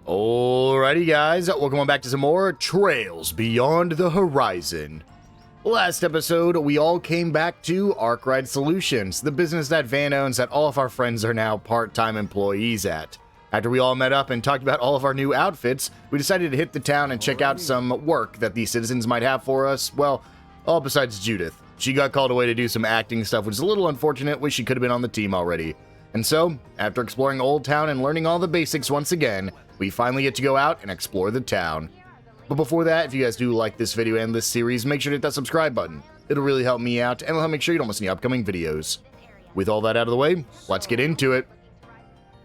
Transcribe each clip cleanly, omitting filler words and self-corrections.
Alrighty guys, welcome on back to some more Trails Beyond the Horizon. Last episode, we all came back to Arkwright Solutions, the business that Van owns that all of our friends are now part-time employees at. After we all met up and talked about all of our new outfits, we decided to hit the town and check out some work that the citizens might have for us. Well, all besides Judith. She got called away to do some acting stuff, which is a little unfortunate. Wish she could have been on the team already. And so, after exploring Old Town and learning all the basics once again, we finally get to go out and explore the town. But before that, if you guys do like this video and this series, make sure to hit that subscribe button. It'll really help me out, and it'll help make sure you don't miss any upcoming videos. With all that out of the way, let's get into it.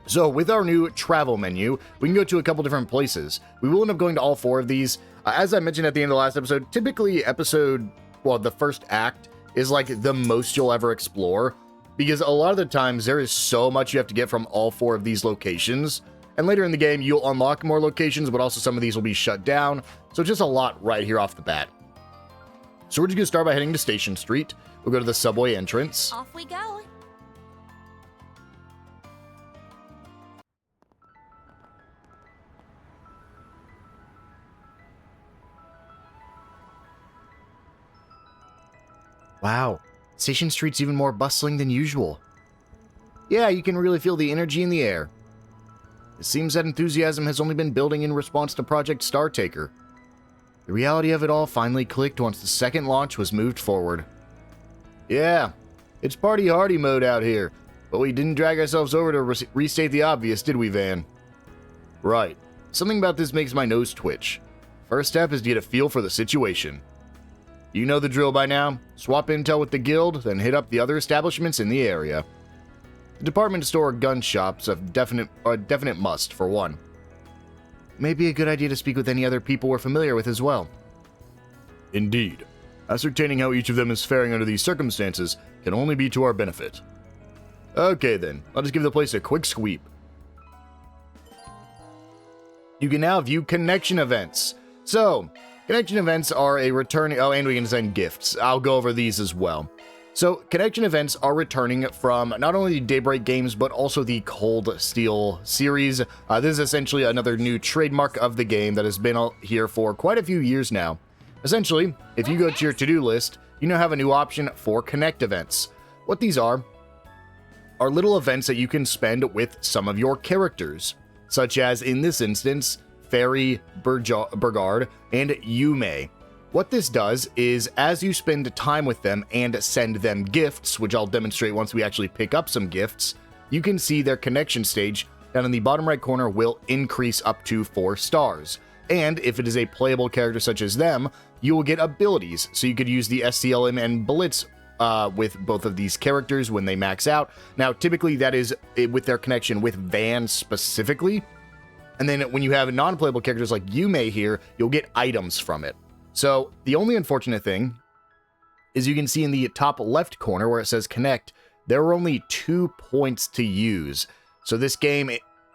So, with our new travel menu, we can go to a couple different places. We will end up going to all 4 of these. As I mentioned at the end of the last episode, typically the first act is like the most you'll ever explore, because a lot of the times there is so much you have to get from all 4 of these locations. And later in the game, you'll unlock more locations, but also some of these will be shut down. So just a lot right here off the bat. So we're just going to start by heading to Station Street. We'll go to the subway entrance. Off we go. Wow, Station Street's even more bustling than usual. Yeah, you can really feel the energy in the air. It seems that enthusiasm has only been building in response to Project Startaker. The reality of it all finally clicked once the second launch was moved forward. Yeah, it's party hardy mode out here, but we didn't drag ourselves over to restate the obvious, did we, Van? Right. Something about this makes my nose twitch. First step is to get a feel for the situation. You know the drill by now. Swap intel with the guild, then hit up the other establishments in the area. The department store or gun shops are a definite must, for one. Maybe a good idea to speak with any other people we're familiar with as well. Indeed. Ascertaining how each of them is faring under these circumstances can only be to our benefit. Okay then, let us give the place a quick sweep. You can now view connection events. So, connection events are a returning... Oh, and we can send gifts. I'll go over these as well. So, connection events are returning from not only Daybreak games, but also the Cold Steel series. This is essentially another new trademark of the game that has been here for quite a few years now. Essentially, if you go to your to-do list, you now have a new option for Connect events. What these are little events that you can spend with some of your characters, such as, in this instance, Fairy, Burgard, and Yume. What this does is, as you spend time with them and send them gifts, which I'll demonstrate once we actually pick up some gifts, you can see their connection stage down in the bottom right corner will increase up to 4 stars. And if it is a playable character such as them, you will get abilities, so you could use the SCLM and Blitz with both of these characters when they max out. Now, typically that is with their connection with Van specifically, and then when you have non-playable characters like Yume here, you'll get items from it. So, the only unfortunate thing is you can see in the top left corner where it says Connect, there are only 2 points to use. So this game,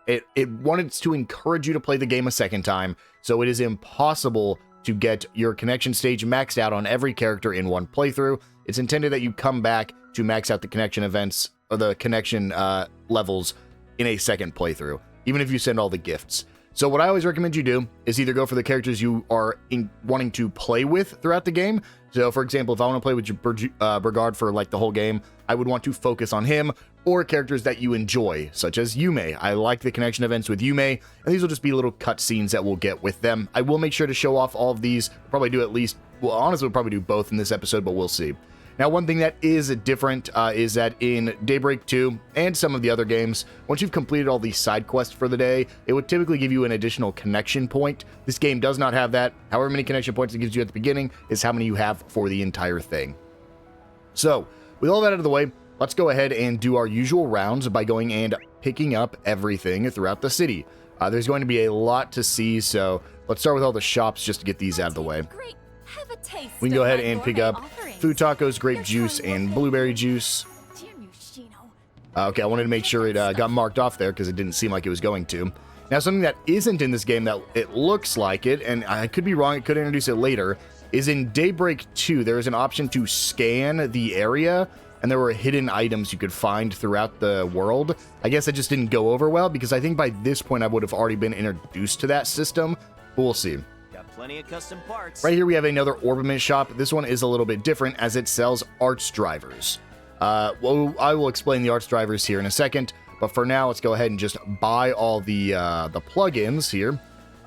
it wanted to encourage you to play the game a second time, so it is impossible to get your connection stage maxed out on every character in one playthrough. It's intended that you come back to max out the connection events, or the connection levels in a second playthrough, even if you send all the gifts. So what I always recommend you do is either go for the characters you are wanting to play with throughout the game. So, for example, if I want to play with Burgard for like the whole game, I would want to focus on him, or characters that you enjoy, such as Yume. I like the connection events with Yume, and these will just be little cutscenes that we'll get with them. I will make sure to show off all of these, probably do at least, well, honestly, we'll probably do both in this episode, but we'll see. Now, one thing that is different is that in Daybreak 2 and some of the other games, once you've completed all the side quests for the day, it would typically give you an additional connection point. This game does not have that. However many connection points it gives you at the beginning is how many you have for the entire thing. So, with all that out of the way, let's go ahead and do our usual rounds by going and picking up everything throughout the city. There's going to be a lot to see, so let's start with all the shops just to get these out of the way. Great. Have a taste. We can go ahead and pick up food tacos, grape juice, and blueberry juice. Okay, I wanted to make sure it got marked off there because it didn't seem like it was going to. Now, something that isn't in this game that it looks like it, and I could be wrong, it could introduce it later, is in Daybreak 2, there is an option to scan the area and there were hidden items you could find throughout the world. I guess that just didn't go over well, because I think by this point I would have already been introduced to that system, but we'll see. Got plenty of custom parts. Right here we have another orbiment shop. This one is a little bit different as it sells arts drivers. Well, I will explain the arts drivers here in a second, but for now, let's go ahead and just buy all the plugins here.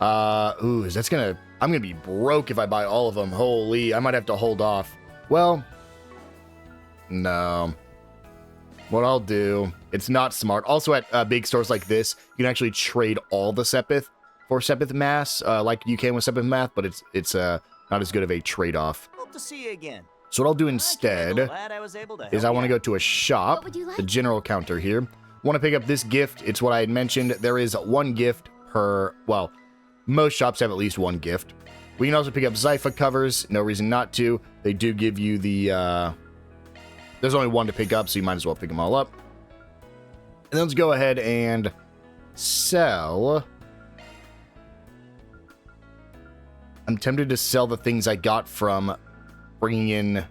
I'm gonna be broke if I buy all of them. Holy, I might have to hold off. Well, no. What I'll do, it's not smart. Also at big stores like this, you can actually trade all the Sepith for Sepith Mass, like you can with Sepith Math, but it's not as good of a trade-off. Hope to see you again. So what I'll do instead is I want to go to a shop, the general counter here. Want to pick up this gift. It's what I had mentioned. There is one gift per, well, most shops have at least one gift. We can also pick up Zypha covers. No reason not to. They do give you the, there's only one to pick up, so you might as well pick them all up. And then let's go ahead and sell. I'm tempted to sell the things I got from bringing in,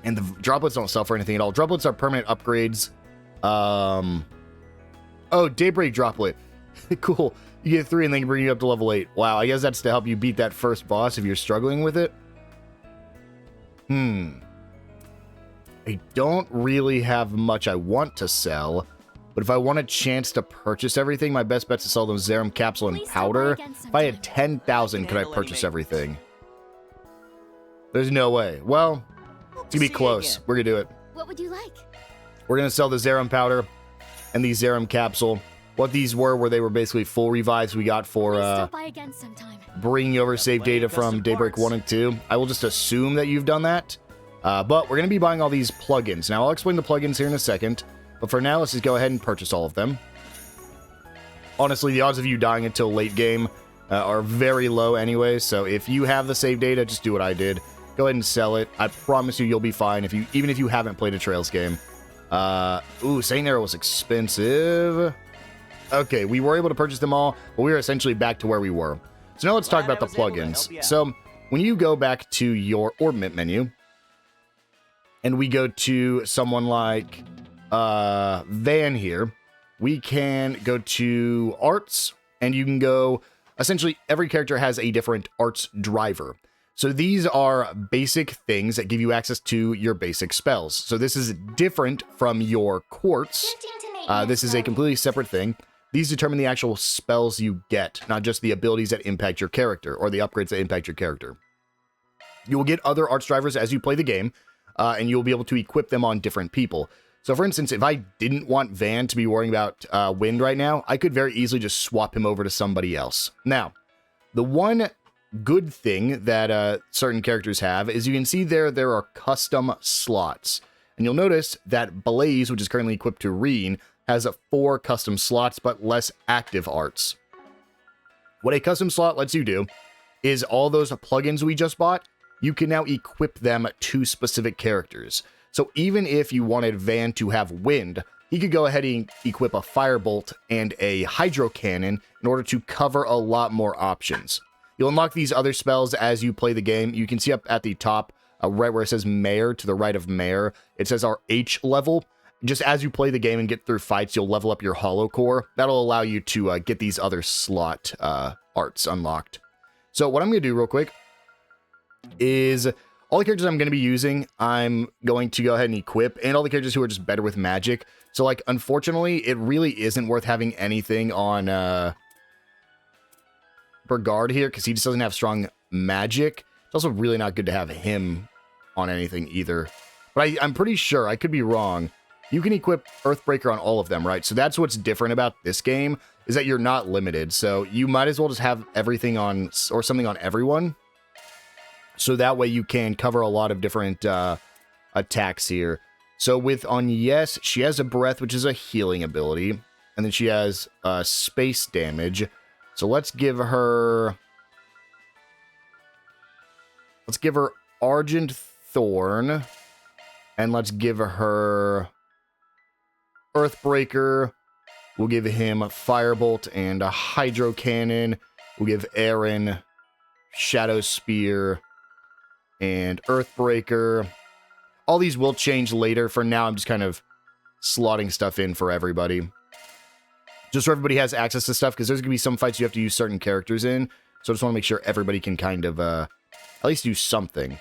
and the droplets don't sell for anything at all. Droplets are permanent upgrades. Oh, Daybreak droplet. Cool. You get 3 and they can bring you up to level 8. Wow, I guess that's to help you beat that first boss if you're struggling with it. I don't really have much I want to sell, but if I want a chance to purchase everything, my best bet's to sell them Zerum capsule and powder. If I had 10,000, could I purchase everything? There's no way. Well, it's gonna be close. We're gonna do it. What would you like? We're gonna sell the Zerum powder and the Zerum capsule. What these were they were basically full revives we got for bringing over save data from Daybreak 1 and 2. I will just assume that you've done that. But we're gonna be buying all these plugins. Now I'll explain the plugins here in a second. But for now, let's just go ahead and purchase all of them. Honestly, the odds of you dying until late game are very low anyway. So if you have the save data, just do what I did. Go ahead and sell it. I promise you, you'll be fine even if you haven't played a Trails game. Saint Arrow was expensive. Okay, we were able to purchase them all, but we were essentially back to where we were. So now let's talk about the plugins. So when you go back to your orbiment menu, and we go to someone like Van here, we can go to arts, and you can go, essentially every character has a different arts driver. So these are basic things that give you access to your basic spells. So this is different from your quartz. This is a completely separate thing. These determine the actual spells you get, not just the abilities that impact your character or the upgrades that impact your character. You will get other arts drivers as you play the game, and you'll be able to equip them on different people. So for instance, if I didn't want Van to be worrying about wind right now, I could very easily just swap him over to somebody else. Now, the one good thing that certain characters have is you can see there are custom slots. And you'll notice that Blaze, which is currently equipped to Reen, has 4 custom slots, but less active arts. What a custom slot lets you do is all those plugins we just bought, you can now equip them to specific characters. So even if you wanted Van to have wind, he could go ahead and equip a firebolt and a hydro cannon in order to cover a lot more options. You'll unlock these other spells as you play the game. You can see up at the top, right where it says Mayor, to the right of Mayor, it says our H level. Just as you play the game and get through fights, you'll level up your Hollow Core. That'll allow you to get these other slot arts unlocked. So what I'm going to do real quick is all the characters I'm going to be using, I'm going to go ahead and equip, and all the characters who are just better with magic. So, like, unfortunately, it really isn't worth having anything on Burgard here, because he just doesn't have strong magic. It's also really not good to have him on anything either. But I'm pretty sure, I could be wrong, you can equip Earthbreaker on all of them, right? So that's what's different about this game, is that you're not limited. So you might as well just have everything on, or something on everyone. So that way you can cover a lot of different attacks here. So on Yes, she has a Breath, which is a healing ability. And then she has space damage. So let's give her Argent Thorn. And let's give her Earthbreaker. We'll give him a Firebolt and a Hydro Cannon. We'll give Aaron Shadow Spear and Earthbreaker. All these will change later. For now, I'm just kind of slotting stuff in for everybody. Just so everybody has access to stuff, because there's going to be some fights you have to use certain characters in. So I just want to make sure everybody can kind of at least do something.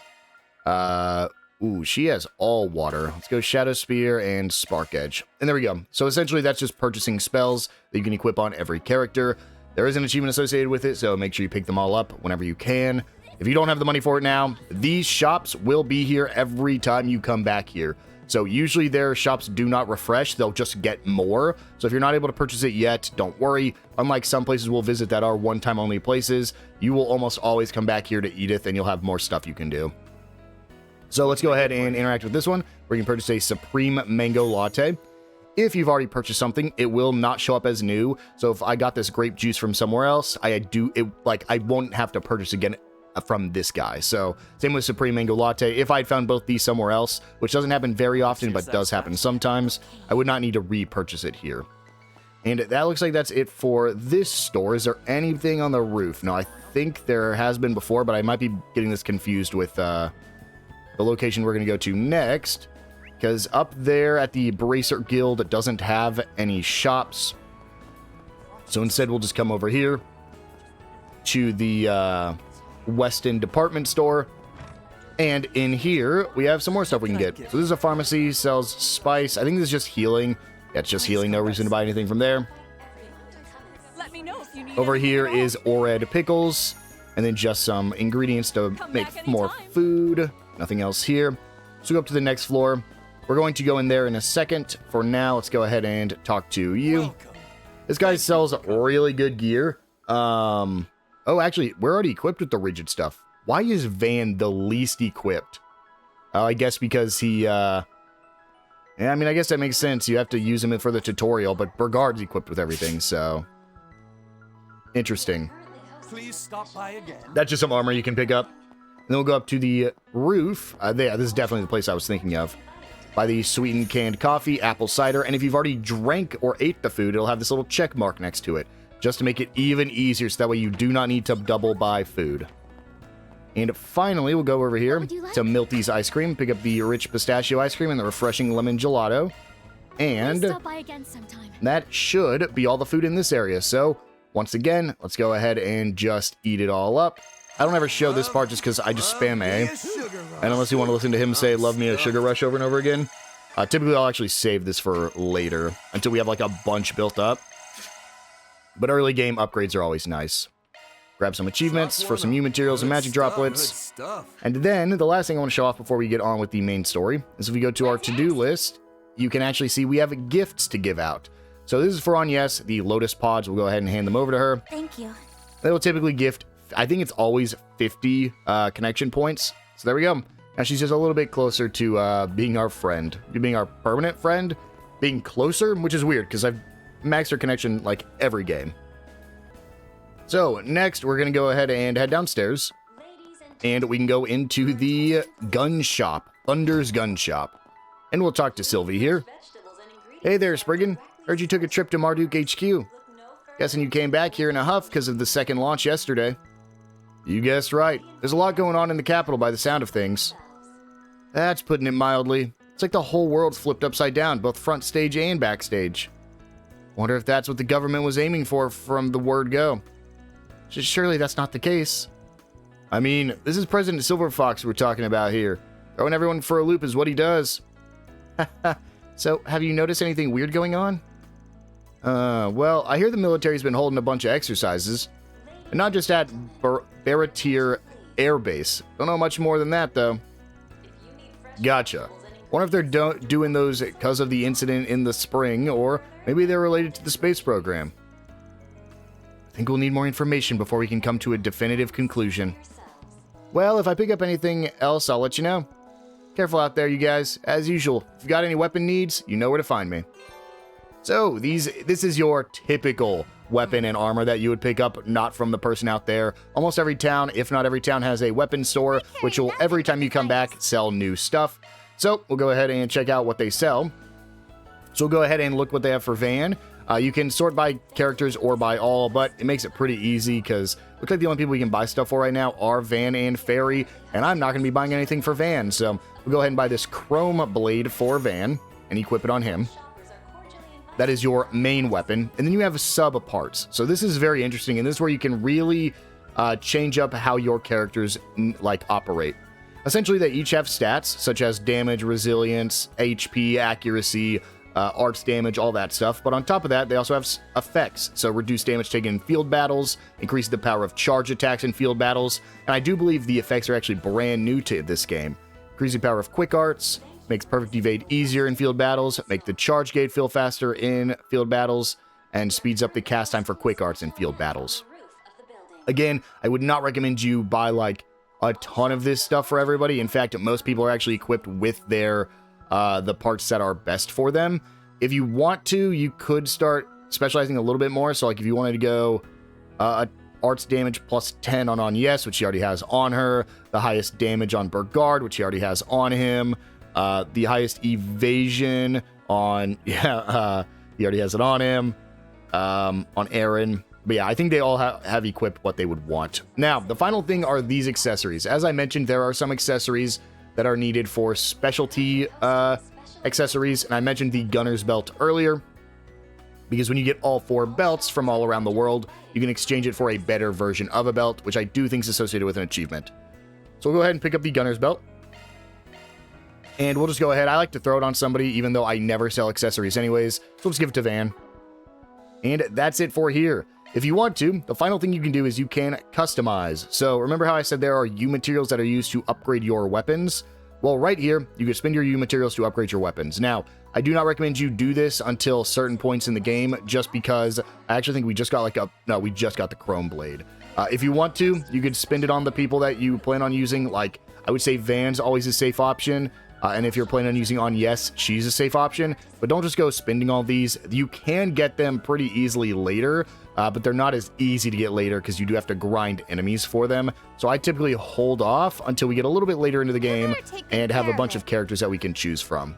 Ooh, she has all water. Let's go Shadow Spear and Spark Edge. And there we go. So essentially, that's just purchasing spells that you can equip on every character. There is an achievement associated with it, so make sure you pick them all up whenever you can. If you don't have the money for it now, these shops will be here every time you come back here. So usually their shops do not refresh, they'll just get more. So if you're not able to purchase it yet, don't worry. Unlike some places we'll visit that are one-time only places, you will almost always come back here to Edith and you'll have more stuff you can do. So let's go ahead and interact with this one, where you can purchase a Supreme Mango Latte. If you've already purchased something, it will not show up as new. So if I got this grape juice from somewhere else, I won't have to purchase again from this guy. So same with Supreme Mango Latte. If I'd found both these somewhere else, which doesn't happen very often, but does happen sometimes, I would not need to repurchase it here. And that looks like that's it for this store. Is there anything on the roof? No, I think there has been before, but I might be getting this confused with the location we're going to go to next, because up there at the Bracer Guild, it doesn't have any shops. So instead, we'll just come over here to the Weston Department Store, and in here we have some more stuff we can get. So this is a pharmacy, sells spice. I think this is just healing. Yeah, it's just healing, no reason to buy anything from there. Let me know if you need Over here is Ored pickles, and then just some ingredients to make more food. Nothing else here. So go up to the next floor. We're going to go in there in a second. For now, let's go ahead and talk to you. This guy sells really good gear. Oh, actually, we're already equipped with the rigid stuff. Why is Van the least equipped? Oh, I guess because he, yeah, I mean, I guess that makes sense. You have to use him for the tutorial, but Burgard's equipped with everything, so. Interesting. Please stop by again. That's just some armor you can pick up. And then we'll go up to the roof. This is definitely the place I was thinking of. Buy the sweetened canned coffee, apple cider, and if you've already drank or ate the food, it'll have this little check mark next to it, just to make it even easier, so that way you do not need to double buy food. And finally, we'll go over here to Milty's Ice Cream, pick up the rich pistachio ice cream and the refreshing lemon gelato. And that should be all the food in this area. So, once again, let's go ahead and just eat it all up. I don't ever show this part just because I just spam A. And unless you want to listen to him say, love me a sugar rush over and over again. Typically, I'll actually save this for later, until we have like a bunch built up. But early game upgrades are always nice. Grab some achievements for some new materials and magic droplets. And then, the last thing I want to show off before we get on with the main story is if we go to our to-do list, you can actually see we have gifts to give out. So this is for Agnes, the Lotus Pods. We'll go ahead and hand them over to her. Thank you. They will typically gift, I think it's always 50 connection points. So there we go. Now she's just a little bit closer to being our friend. Being our permanent friend. Being closer, which is weird because I've maxed her connection like every game. So next we're going to go ahead and head downstairs. And we can go into the gun shop. Thunder's Gun Shop. And we'll talk to Sylvie here. Hey there, Spriggan. Heard you took a trip to Marduk HQ. Guessing you came back here in a huff because of the second launch yesterday. You guessed right. There's a lot going on in the capital by the sound of things. That's putting it mildly. It's like the whole world's flipped upside down, both front stage and backstage. Wonder if that's what the government was aiming for from the word go. Surely that's not the case. I mean, this is President Silverfox we're talking about here. Throwing everyone for a loop is what he does. So, have you noticed anything weird going on? Well, I hear the military's been holding a bunch of exercises. And not just at Baratier Air Base. Don't know much more than that, though. Gotcha. Wonder if they're doing those because of the incident in the spring, or maybe they're related to the space program. I think we'll need more information before we can come to a definitive conclusion. Well, if I pick up anything else, I'll let you know. Careful out there, you guys. As usual, if you've got any weapon needs, you know where to find me. So, this is your typical weapon and armor that you would pick up, not from the person out there. Almost every town, if not every town, has a weapon store, which will, every time you come back, sell new stuff. So, we'll go ahead and check out what they sell. So, we'll go ahead and look what they have for Van. You can sort by characters or by all, but it makes it pretty easy because it looks like the only people we can buy stuff for right now are Van and Fairy, and I'm not going to be buying anything for Van, so we'll go ahead and buy this chrome blade for Van and equip it on him. That is your main weapon. And then you have sub parts. So this is very interesting, and this is where you can really change up how your characters operate. Essentially, they each have stats such as damage, resilience, HP, accuracy, arts damage, all that stuff. But on top of that, they also have effects. So reduce damage taken in field battles, increase the power of charge attacks in field battles. And I do believe the effects are actually brand new to this game. Increase the power of quick arts, makes perfect evade easier in field battles, make the charge gate feel faster in field battles, and speeds up the cast time for quick arts in field battles. Again, I would not recommend you buy like a ton of this stuff for everybody. In fact, most people are actually equipped with their the parts that are best for them. If you want to, you could start specializing a little bit more. So like if you wanted to go arts damage plus 10 on Agnes, which she already has on her, the highest damage on Burgard, which he already has on him, the highest evasion on, he already has it on him, on Aaron. But yeah, I think they all have equipped what they would want. Now, the final thing are these accessories. As I mentioned, there are some accessories that are needed for specialty accessories, and I mentioned the Gunner's Belt earlier, because when you get all 4 belts from all around the world, you can exchange it for a better version of a belt, which I do think is associated with an achievement. So we'll go ahead and pick up the Gunner's Belt. And we'll just go ahead. I like to throw it on somebody, even though I never sell accessories anyways. So let's give it to Van. And that's it for here. If you want to, the final thing you can do is you can customize. So remember how I said there are U materials that are used to upgrade your weapons? Well, right here, you can spend your U materials to upgrade your weapons. Now, I do not recommend you do this until certain points in the game, just because I actually think we just got we just got the Chrome Blade. If you want to, you could spend it on the people that you plan on using. Like, I would say Van's always a safe option. And if you're planning on using Agnes, she's a safe option. But don't just go spending all these. You can get them pretty easily later, but they're not as easy to get later because you do have to grind enemies for them. So I typically hold off until we get a little bit later into the game and have a bunch of characters that we can choose from.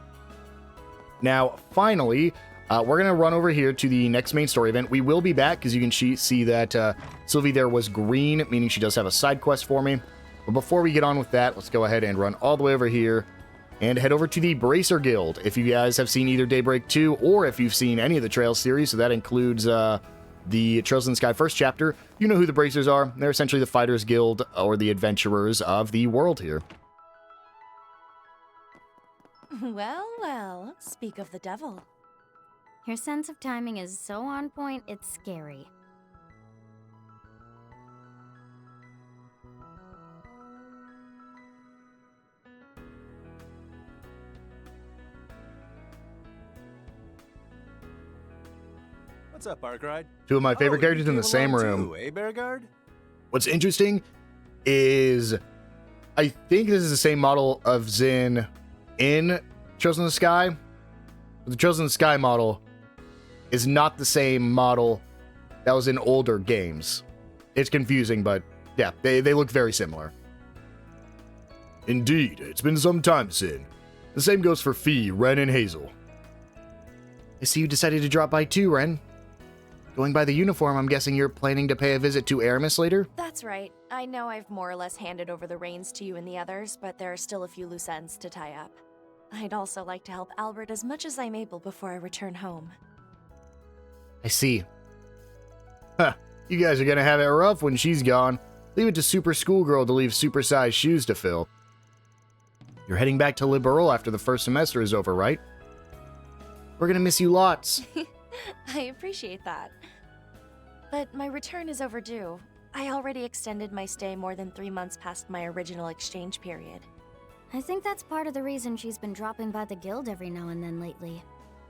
Now, finally, we're going to run over here to the next main story event. We will be back because you can see that Sylvie there was green, meaning she does have a side quest for me. But before we get on with that, let's go ahead and run all the way over here and head over to the Bracer Guild. If you guys have seen either Daybreak 2 or if you've seen any of the Trails series, so that includes the Trails in the Sky first chapter, you know who the Bracers are. They're essentially the Fighters Guild or the adventurers of the world here. Well, well, speak of the devil. Your sense of timing is so on point, it's scary. What's up, Arkride? Two of my favorite characters in the same room. Too, eh, Beauregard? What's interesting is I think this is the same model of Zin in Trails in the Sky. But the Trails in the Sky model is not the same model that was in older games. It's confusing, but yeah, they look very similar. Indeed, it's been some time, Zin. The same goes for Fee, Ren, and Hazel. I see you decided to drop by too, Ren. Going by the uniform, I'm guessing you're planning to pay a visit to Aramis later? That's right. I know I've more or less handed over the reins to you and the others, but there are still a few loose ends to tie up. I'd also like to help Albert as much as I'm able before I return home. I see. Huh, you guys are gonna have it rough when she's gone. Leave it to Super Schoolgirl to leave supersized shoes to fill. You're heading back to Liberal after the first semester is over, right? We're gonna miss you lots. I appreciate that. But my return is overdue. I already extended my stay more than 3 months past my original exchange period. I think that's part of the reason she's been dropping by the guild every now and then lately.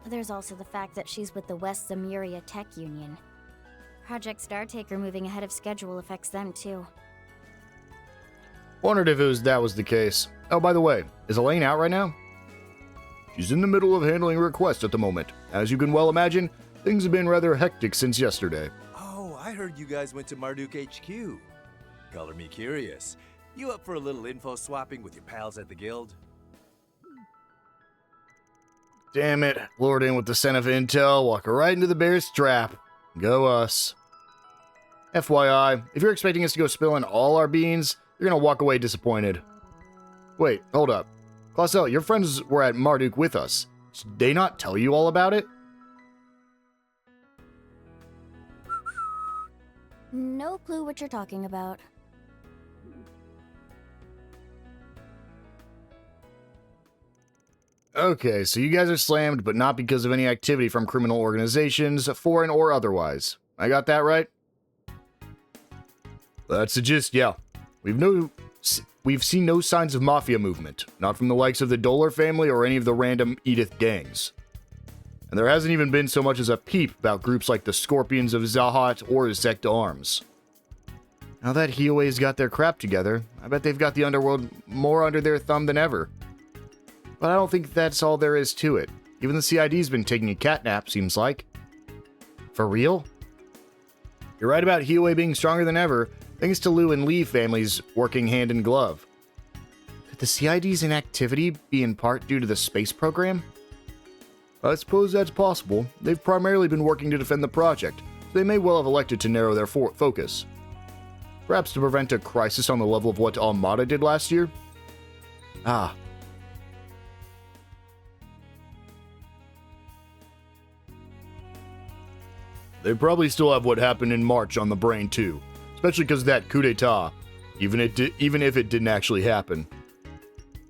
There's also the fact that she's with the West Zemuria Tech Union. Project Startaker moving ahead of schedule affects them too. Wondered if that was the case. Oh, by the way, is Elaine out right now? She's in the middle of handling requests at the moment. As you can well imagine, things have been rather hectic since yesterday. Oh, I heard you guys went to Marduk HQ. Color me curious. You up for a little info swapping with your pals at the guild? Damn it, lured in with the scent of intel, walk right into the bear's trap. Go us. FYI, if you're expecting us to go spilling all our beans, you're gonna walk away disappointed. Wait, hold up. Clausel, your friends were at Marduk with us. Did they not tell you all about it? No clue what you're talking about. Okay, so you guys are slammed, but not because of any activity from criminal organizations, foreign or otherwise. I got that right? That's the gist, yeah. We've seen no signs of mafia movement, not from the likes of the Dolar family or any of the random Edith gangs. And there hasn't even been so much as a peep about groups like the Scorpions of Zahat or Zect Arms. Now that Hioe's got their crap together, I bet they've got the underworld more under their thumb than ever. But I don't think that's all there is to it. Even the CID's been taking a catnap, seems like. For real? You're right about Hioe being stronger than ever, thanks to Liu and Lee families working hand in glove. Could the CID's inactivity be in part due to the space program? I suppose that's possible. They've primarily been working to defend the project, so they may well have elected to narrow their focus. Perhaps to prevent a crisis on the level of what Almada did last year? Ah. They probably still have what happened in March on the brain too, especially because of that coup d'etat, even if it didn't actually happen.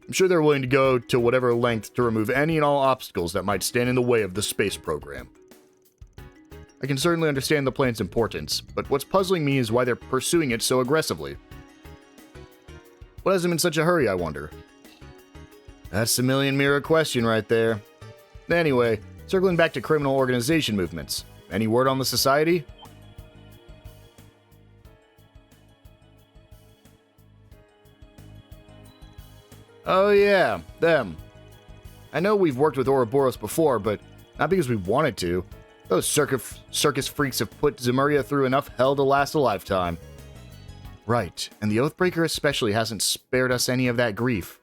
I'm sure they're willing to go to whatever length to remove any and all obstacles that might stand in the way of the space program. I can certainly understand the plan's importance, but what's puzzling me is why they're pursuing it so aggressively. What has them in such a hurry, I wonder? That's the million mirror question right there. Anyway, circling back to criminal organization movements. Any word on the society? Oh yeah, them. I know we've worked with Ouroboros before, but not because we wanted to. Those circus freaks have put Zemuria through enough hell to last a lifetime. Right, and the Oathbreaker especially hasn't spared us any of that grief.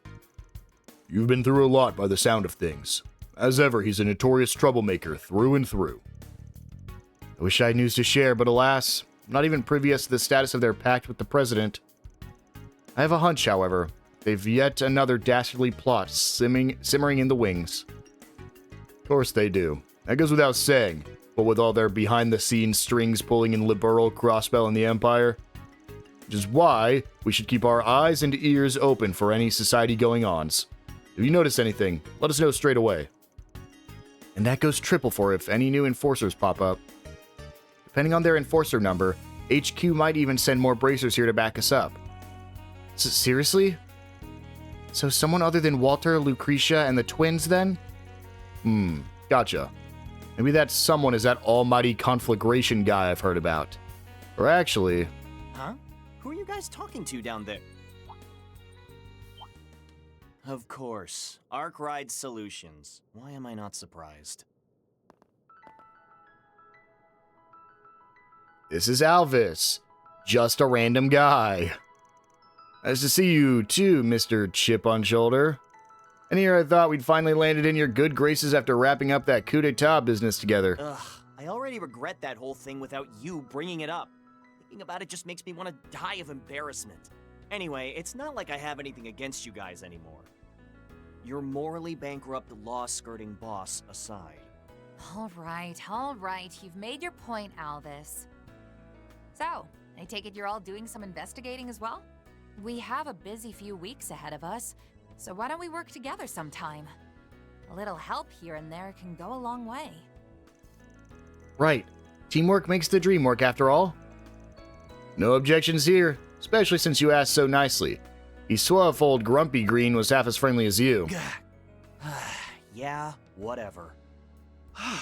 You've been through a lot by the sound of things. As ever, he's a notorious troublemaker through and through. I wish I had news to share, but alas, I'm not even privy as to the status of their pact with the President. I have a hunch, however. They've yet another dastardly plot simmering in the wings. Of course they do. That goes without saying, but with all their behind-the-scenes strings pulling in Liberal, Crossbell, and the Empire. Which is why we should keep our eyes and ears open for any society going-ons. If you notice anything, let us know straight away. And that goes triple for if any new enforcers pop up. Depending on their enforcer number, HQ might even send more bracers here to back us up. Seriously? So someone other than Walter, Lucretia, and the twins, then? Gotcha. Maybe that someone is that almighty conflagration guy I've heard about. Or actually... Huh? Who are you guys talking to down there? Of course. Arc-Ride Solutions. Why am I not surprised? This is Alvis. Just a random guy. Nice to see you too, Mr. Chip on Shoulder. And here I thought we'd finally landed in your good graces after wrapping up that coup d'etat business together. Ugh, I already regret that whole thing without you bringing it up. Thinking about it just makes me want to die of embarrassment. Anyway, it's not like I have anything against you guys anymore. Your morally bankrupt, law-skirting boss aside. All right. You've made your point, Alvis. So, I take it you're all doing some investigating as well? We have a busy few weeks ahead of us, so why don't we work together sometime? A little help here and there can go a long way. Right. Teamwork makes the dream work after all. No objections here, especially since you asked so nicely. The suave old Grumpy Green was half as friendly as you. Yeah, whatever.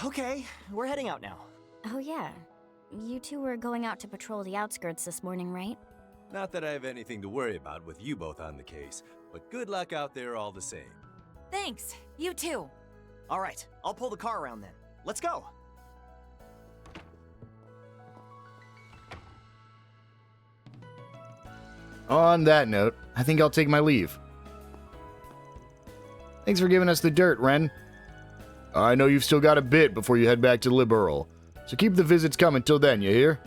Okay, we're heading out now. Oh yeah. You two were going out to patrol the outskirts this morning, right? Not that I have anything to worry about with you both on the case, but good luck out there all the same. Thanks. You too. All right, I'll pull the car around then. Let's go. On that note, I think I'll take my leave. Thanks for giving us the dirt, Ren. I know you've still got a bit before you head back to Liberal, so keep the visits coming till then, you hear?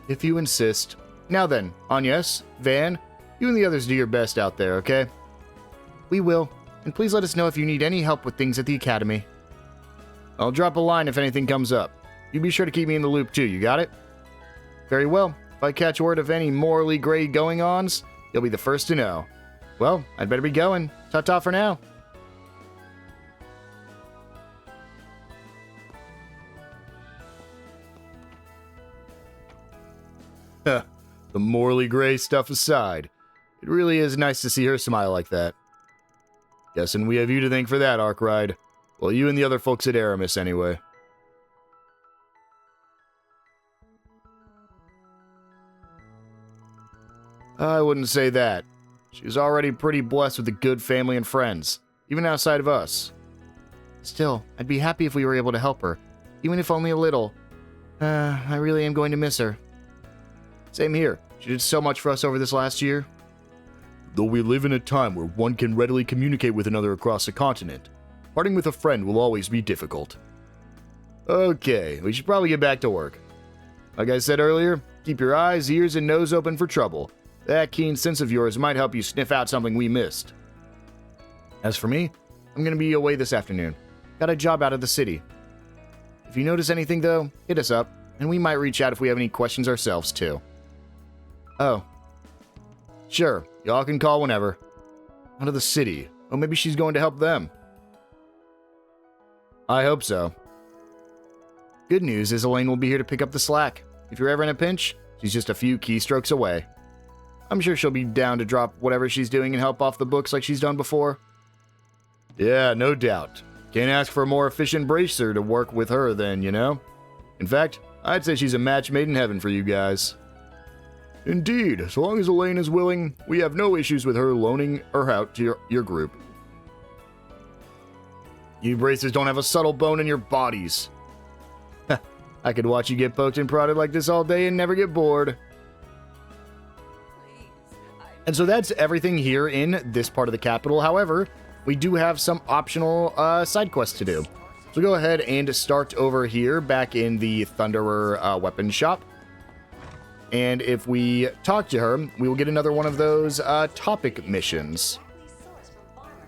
If you insist. Now then, Agnes, Van, you and the others do your best out there, okay? We will. And please let us know if you need any help with things at the academy. I'll drop a line if anything comes up. You be sure to keep me in the loop too, you got it? Very well. If I catch word of any morally gray going-ons, you'll be the first to know. Well, I'd better be going. Ta-ta for now. The morally gray stuff aside, it really is nice to see her smile like that. Guessing we have you to thank for that, Arkwright. Well, you and the other folks at Aramis, anyway. I wouldn't say that. She's already pretty blessed with a good family and friends, even outside of us. Still, I'd be happy if we were able to help her, even if only a little. I really am going to miss her. Same here. She did so much for us over this last year. Though we live in a time where one can readily communicate with another across the continent, parting with a friend will always be difficult. Okay, we should probably get back to work. Like I said earlier, keep your eyes, ears, and nose open for trouble. That keen sense of yours might help you sniff out something we missed. As for me, I'm going to be away this afternoon. Got a job out of the city. If you notice anything, though, hit us up, and we might reach out if we have any questions ourselves, too. Oh. Sure, y'all can call whenever. Out of the city. Oh, maybe she's going to help them. I hope so. Good news is Elaine will be here to pick up the slack. If you're ever in a pinch, she's just a few keystrokes away. I'm sure she'll be down to drop whatever she's doing and help off the books like she's done before. Yeah, no doubt. Can't ask for a more efficient bracer to work with her then, you know? In fact, I'd say she's a match made in heaven for you guys. Indeed, as long as Elaine is willing, we have no issues with her loaning her out to your group. You bracers don't have a subtle bone in your bodies. I could watch you get poked and prodded like this all day and never get bored. And so that's everything here in this part of the capital. However, we do have some optional side quests to do. So go ahead and start over here back in the Thunderer weapons shop. And if we talk to her, we will get another one of those topic missions.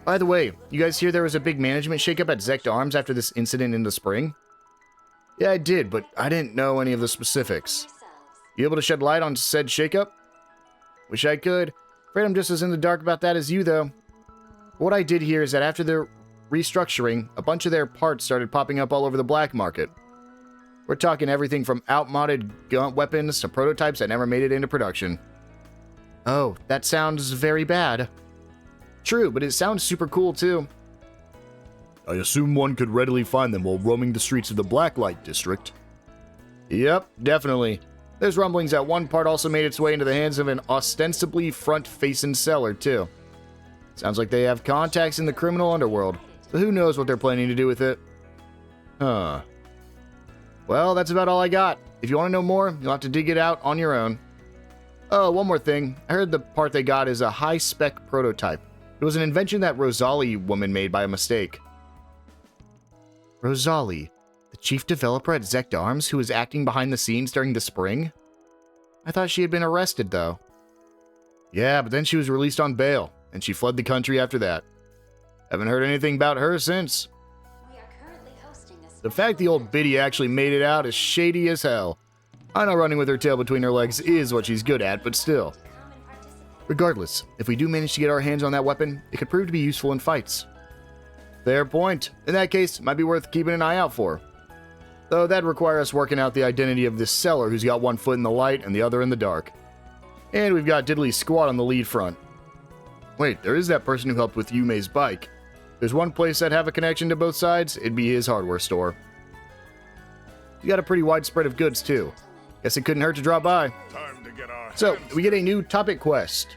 By the way, you guys hear there was a big management shakeup at Zect Arms after this incident in the spring? Yeah, I did, but I didn't know any of the specifics. You able to shed light on said shakeup? Wish I could. Afraid I'm just as in the dark about that as you, though. What I did hear is that after their restructuring, a bunch of their parts started popping up all over the black market. We're talking everything from outmoded gun weapons to prototypes that never made it into production. Oh, that sounds very bad. True, but it sounds super cool too. I assume one could readily find them while roaming the streets of the Blacklight District. Yep, definitely. There's rumblings that one part also made its way into the hands of an ostensibly front-facing seller too. Sounds like they have contacts in the criminal underworld, so who knows what they're planning to do with it. Huh. Well, that's about all I got. If you want to know more, you'll have to dig it out on your own. Oh, one more thing. I heard the part they got is a high-spec prototype. It was an invention that Rosalie woman made by a mistake. Rosalie, the chief developer at Zect Arms who was acting behind the scenes during the spring? I thought she had been arrested, though. Yeah, but then she was released on bail, and she fled the country after that. Haven't heard anything about her since. The fact the old biddy actually made it out is shady as hell. I know running with her tail between her legs is what she's good at, but still. Regardless, if we do manage to get our hands on that weapon, it could prove to be useful in fights. Fair point. In that case, it might be worth keeping an eye out for. Though that'd require us working out the identity of this seller who's got one foot in the light and the other in the dark. And we've got Diddley Squat on the lead front. Wait, there is that person who helped with Yume's bike. There's one place that'd have a connection to both sides, it'd be his hardware store. You got a pretty wide spread of goods too. Guess it couldn't hurt to drop by. So, we get a new topic quest.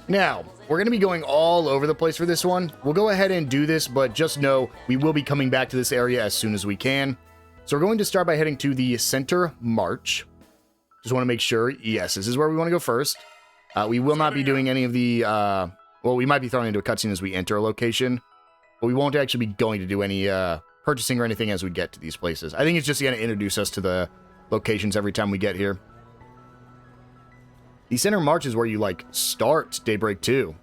Now, we're going to be going all over the place for this one. We'll go ahead and do this, but just know we will be coming back to this area as soon as we can. So we're going to start by heading to the Center March. Just want to make sure, yes, this is where we want to go first. We will not be doing any of the, well, we might be thrown into a cutscene as we enter a location, but we won't actually be going to do any purchasing or anything as we get to these places. I think it's just going to introduce us to the locations every time we get here. The Center March is where you, like, start Daybreak 2.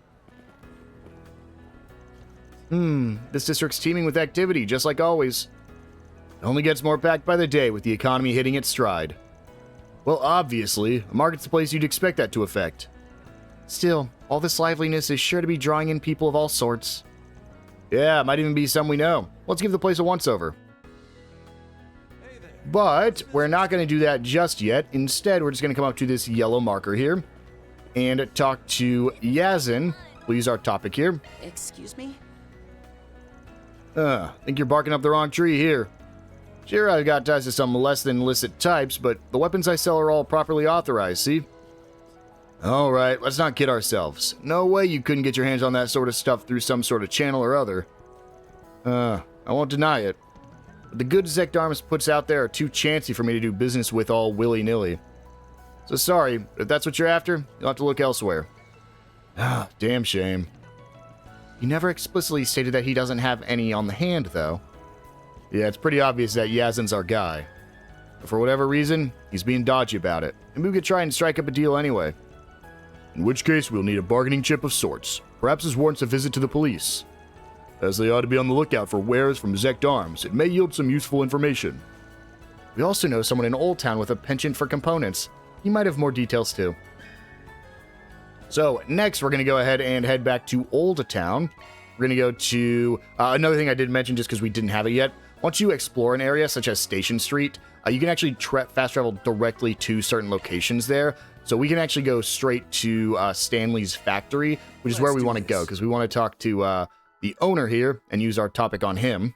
This district's teeming with activity, just like always. It only gets more packed by the day with the economy hitting its stride. Well, obviously, a market's the place you'd expect that to affect. Still, all this liveliness is sure to be drawing in people of all sorts. Yeah, might even be some we know. Let's give the place a once-over. But we're not going to do that just yet. Instead, we're just going to come up to this yellow marker here and talk to Yazin. We'll use our topic here. Excuse me? Think you're barking up the wrong tree here. Sure, I've got ties to some less than illicit types, but the weapons I sell are all properly authorized, see? Alright, let's not kid ourselves. No way you couldn't get your hands on that sort of stuff through some sort of channel or other. I won't deny it. But the goods Zekdarms puts out there are too chancy for me to do business with all willy-nilly. So sorry, but if that's what you're after, you'll have to look elsewhere. Damn shame. He never explicitly stated that he doesn't have any on the hand, though. Yeah, it's pretty obvious that Yazin's our guy. But for whatever reason, he's being dodgy about it, and we could try and strike up a deal anyway. In which case, we'll need a bargaining chip of sorts. Perhaps this warrants a visit to the police. As they ought to be on the lookout for wares from Zekdarms, it may yield some useful information. We also know someone in Old Town with a penchant for components. He might have more details too. So, next we're going to go ahead and head back to Old Town. We're going to go to... another thing I did mention just because we didn't have it yet. Once you explore an area such as Station Street, you can actually fast travel directly to certain locations there. So we can actually go straight to Stanley's factory, which is where we want to go, because we want to talk to the owner here and use our topic on him.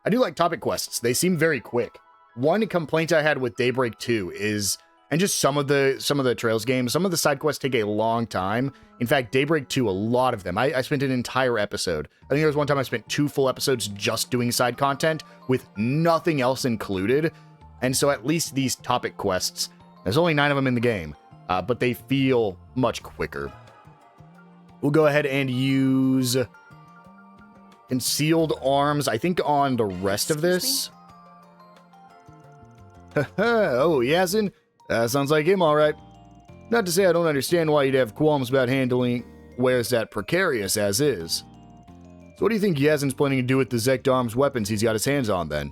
I do like topic quests. They seem very quick. One complaint I had with Daybreak 2 is... And just some of the Trails games, some of the side quests take a long time. In fact, Daybreak 2, a lot of them. I spent an entire episode. I think there was one time I spent 2 full episodes just doing side content with nothing else included. And so at least these topic quests, there's only 9 of them in the game, but they feel much quicker. We'll go ahead and use Concealed Arms, I think, on the rest of this. Oh, Yazin. Sounds like him, all right. Not to say I don't understand why you'd have qualms about handling wares that precarious as is. So what do you think Yazin's planning to do with the Zekdarms weapons he's got his hands on, then?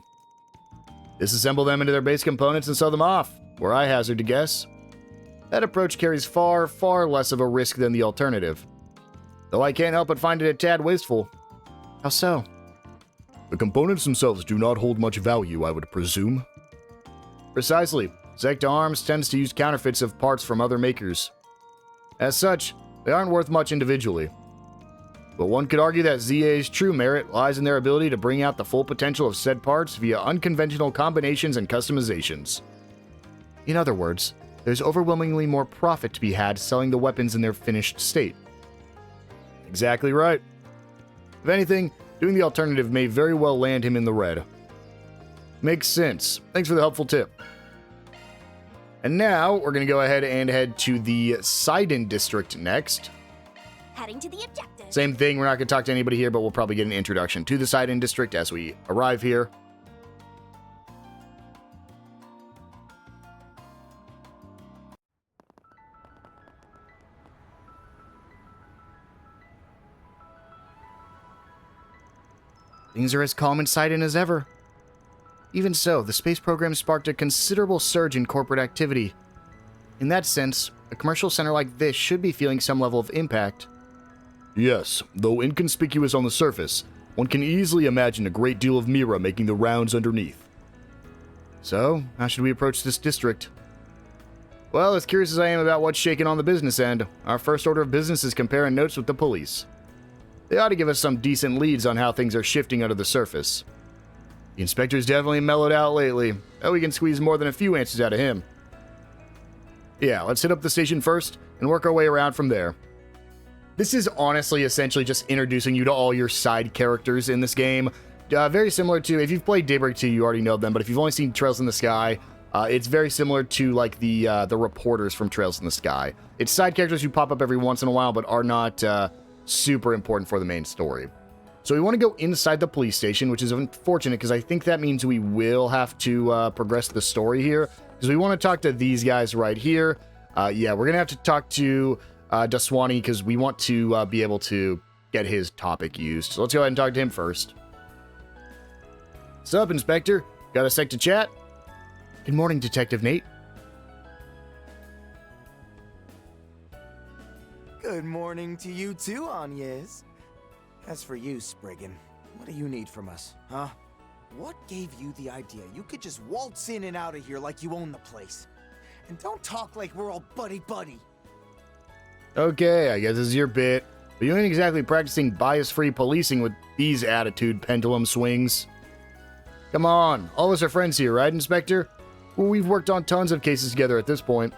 Disassemble them into their base components and sell them off, where I hazard to guess. That approach carries far, far less of a risk than the alternative. Though I can't help but find it a tad wasteful. How so? The components themselves do not hold much value, I would presume. Precisely. Zekdarms tends to use counterfeits of parts from other makers. As such, they aren't worth much individually. But one could argue that ZA's true merit lies in their ability to bring out the full potential of said parts via unconventional combinations and customizations. In other words, there's overwhelmingly more profit to be had selling the weapons in their finished state. Exactly right. If anything, doing the alternative may very well land him in the red. Makes sense. Thanks for the helpful tip. And now, we're going to go ahead and head to the Sidon district next. Heading to the objective. Same thing, we're not going to talk to anybody here, but we'll probably get an introduction to the Sidon district as we arrive here. Things are as calm in Sidon as ever. Even so, the space program sparked a considerable surge in corporate activity. In that sense, a commercial center like this should be feeling some level of impact. Yes, though inconspicuous on the surface, one can easily imagine a great deal of Mira making the rounds underneath. So, how should we approach this district? Well, as curious as I am about what's shaking on the business end, our first order of business is comparing notes with the police. They ought to give us some decent leads on how things are shifting under the surface. The inspector's definitely mellowed out lately. Oh, we can squeeze more than a few answers out of him. Yeah, let's hit up the station first and work our way around from there. This is honestly essentially just introducing you to all your side characters in this game. Very similar to, if you've played Daybreak 2, you already know them, but if you've only seen Trails in the Sky, it's very similar to like the reporters from Trails in the Sky. It's side characters who pop up every once in a while, but are not super important for the main story. So we want to go inside the police station, which is unfortunate because I think that means we will have to progress the story here. Because we want to talk to these guys right here. Yeah, we're going to have to talk to Daswani because we want to be able to get his topic used. So let's go ahead and talk to him first. What's up, Inspector? Got a sec to chat? Good morning, Detective Nate. Good morning to you too, Agnes. As for you, Spriggan, what do you need from us, huh? What gave you the idea you could just waltz in and out of here like you own the place? And don't talk like we're all buddy-buddy. Okay, I guess this is your bit. But you ain't exactly practicing bias-free policing with these attitude pendulum swings. Come on, all of us are friends here, right, Inspector? Well, we've worked on tons of cases together at this point.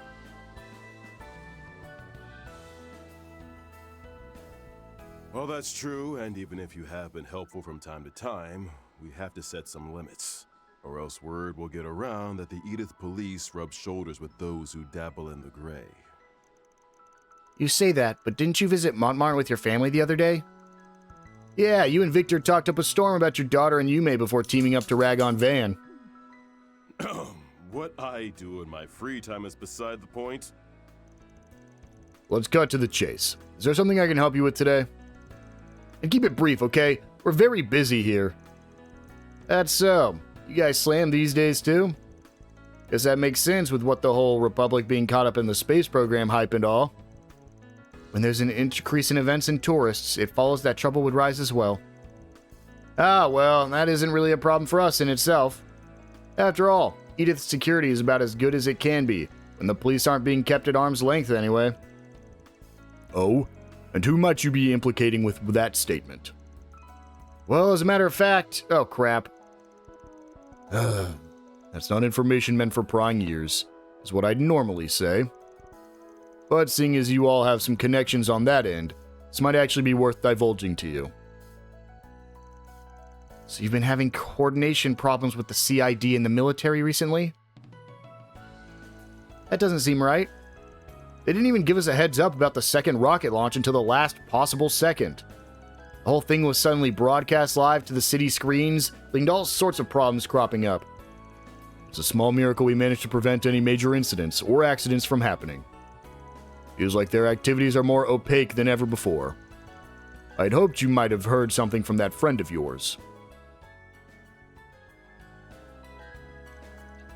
Well, that's true, and even if you have been helpful from time to time, we have to set some limits. Or else word will get around that the Edith police rub shoulders with those who dabble in the gray. You say that, but didn't you visit Montmartre with your family the other day? Yeah, you and Victor talked up a storm about your daughter and Yume before teaming up to rag on Van. What I do in my free time is beside the point. Let's cut to the chase. Is there something I can help you with today? And keep it brief, okay? We're very busy here. That's so. You guys slam these days too? Guess that makes sense with what the whole Republic being caught up in the space program hype and all. When there's an increase in events and tourists, it follows that trouble would rise as well. Ah, well, that isn't really a problem for us in itself. After all, Edith's security is about as good as it can be, when the police aren't being kept at arm's length anyway. Oh? And who might you be implicating with that statement? Well, as a matter of fact... Oh, crap. That's not information meant for prying ears, is what I'd normally say. But seeing as you all have some connections on that end, this might actually be worth divulging to you. So you've been having coordination problems with the CID and the military recently? That doesn't seem right. They didn't even give us a heads up about the second rocket launch until the last possible second. The whole thing was suddenly broadcast live to the city screens, leading to all sorts of problems cropping up. It's a small miracle we managed to prevent any major incidents or accidents from happening. Feels like their activities are more opaque than ever before. I'd hoped you might have heard something from that friend of yours.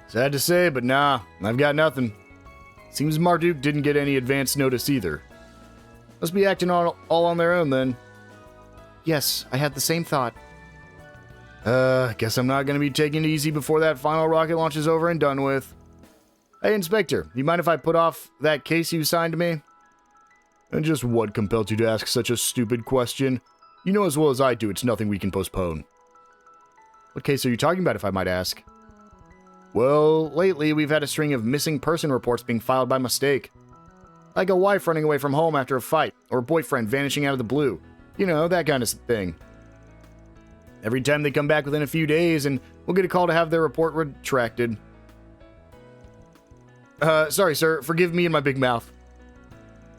Sad to say, but nah, I've got nothing. Seems Marduk didn't get any advance notice either. Must be acting all on their own then. Yes, I had the same thought. Guess I'm not going to be taking it easy before that final rocket launch is over and done with. Hey, Inspector, you mind if I put off that case you assigned to me? And just what compelled you to ask such a stupid question? You know as well as I do it's nothing we can postpone. What case are you talking about, if I might ask? Well, lately we've had a string of missing person reports being filed by mistake. Like a wife running away from home after a fight, or a boyfriend vanishing out of the blue. You know, that kind of thing. Every time they come back within a few days, and we'll get a call to have their report retracted. Sorry, sir. Forgive me and my big mouth.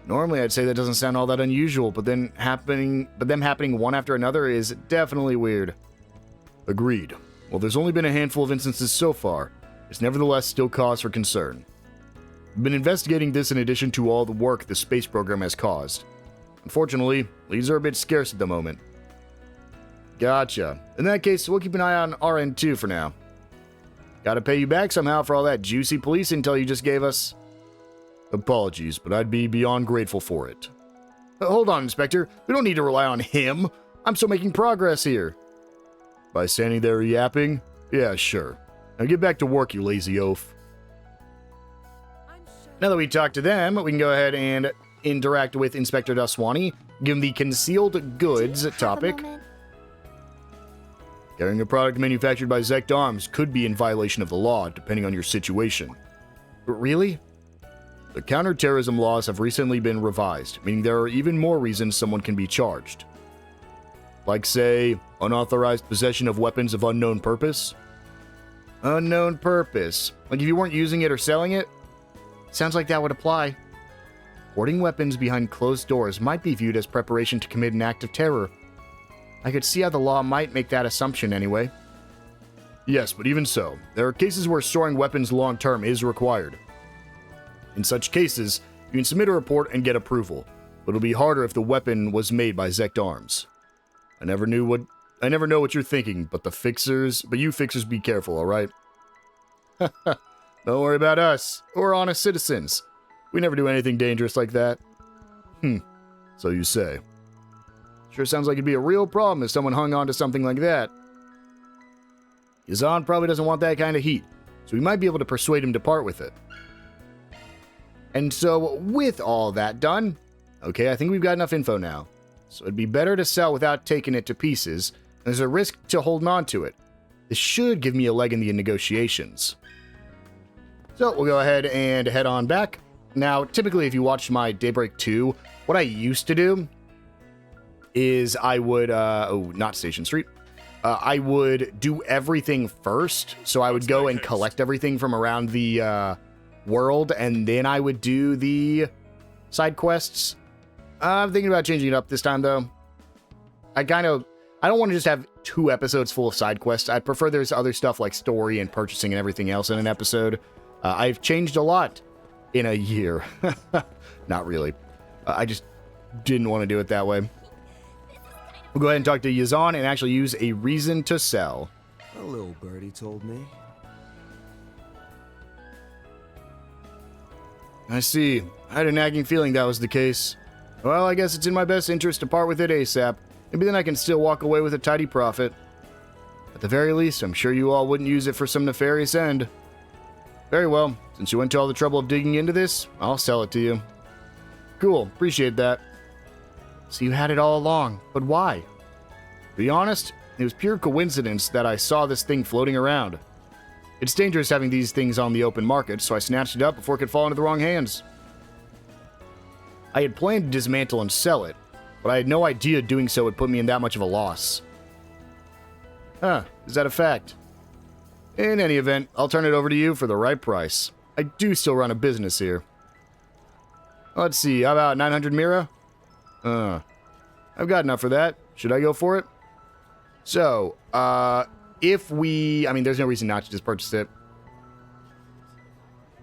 Normally, I'd say that doesn't sound all that unusual, but them happening one after another is definitely weird. Agreed. Well, there's only been a handful of instances so far. It's nevertheless still cause for concern. We've been investigating this in addition to all the work the space program has caused. Unfortunately, leads are a bit scarce at the moment. Gotcha. In that case, we'll keep an eye on our end too for now. Gotta pay you back somehow for all that juicy police intel you just gave us. Apologies, but I'd be beyond grateful for it. Hold on, Inspector. We don't need to rely on him. I'm still making progress here. By standing there yapping? Yeah, sure. Now get back to work, you lazy oaf. Now that we talked to them, we can go ahead and interact with Inspector Daswani, give him the concealed goods topic. Carrying a product manufactured by Zect Arms could be in violation of the law, depending on your situation. But really? The counterterrorism laws have recently been revised, meaning there are even more reasons someone can be charged. Like, say, unauthorized possession of weapons of unknown purpose? Unknown purpose? Like if you weren't using it or selling it? Sounds like that would apply. Hoarding weapons behind closed doors might be viewed as preparation to commit an act of terror. I could see how the law might make that assumption anyway. Yes, but even so, there are cases where storing weapons long-term is required. In such cases, you can submit a report and get approval. but it'll be harder if the weapon was made by Zect Arms. I never know what you're thinking, but you fixers be careful, alright? Don't worry about us. We're honest citizens. We never do anything dangerous like that. So you say. Sure sounds like it'd be a real problem if someone hung on to something like that. Yazan probably doesn't want that kind of heat, so we might be able to persuade him to part with it. And so, with all that done, okay, I think we've got enough info now. So it'd be better to sell without taking it to pieces. There's a risk to holding on to it. This should give me a leg in the negotiations. So we'll go ahead and head on back. Now, typically if you watch my Daybreak 2, what I used to do is I would, not Station Street. I would do everything first. So I would go and collect everything from around the world, and then I would do the side quests. I'm thinking about changing it up this time, though. I don't want to just have 2 episodes full of side quests. I'd prefer there's other stuff like story and purchasing and everything else in an episode. I've changed a lot in a year. Not really. I just didn't want to do it that way. We'll go ahead and talk to Yazan and actually use a reason to sell. A little birdie told me. I see. I had a nagging feeling that was the case. Well, I guess it's in my best interest to part with it ASAP. Maybe then I can still walk away with a tidy profit. At the very least, I'm sure you all wouldn't use it for some nefarious end. Very well. Since you went to all the trouble of digging into this, I'll sell it to you. Cool. Appreciate that. So you had it all along, but why? To be honest, it was pure coincidence that I saw this thing floating around. It's dangerous having these things on the open market, so I snatched it up before it could fall into the wrong hands. I had planned to dismantle and sell it, but I had no idea doing so would put me in that much of a loss. Huh, is that a fact? In any event, I'll turn it over to you for the right price. I do still run a business here. Let's see, how about 900 Mira? I've got enough for that. Should I go for it? So, there's no reason not to just purchase it.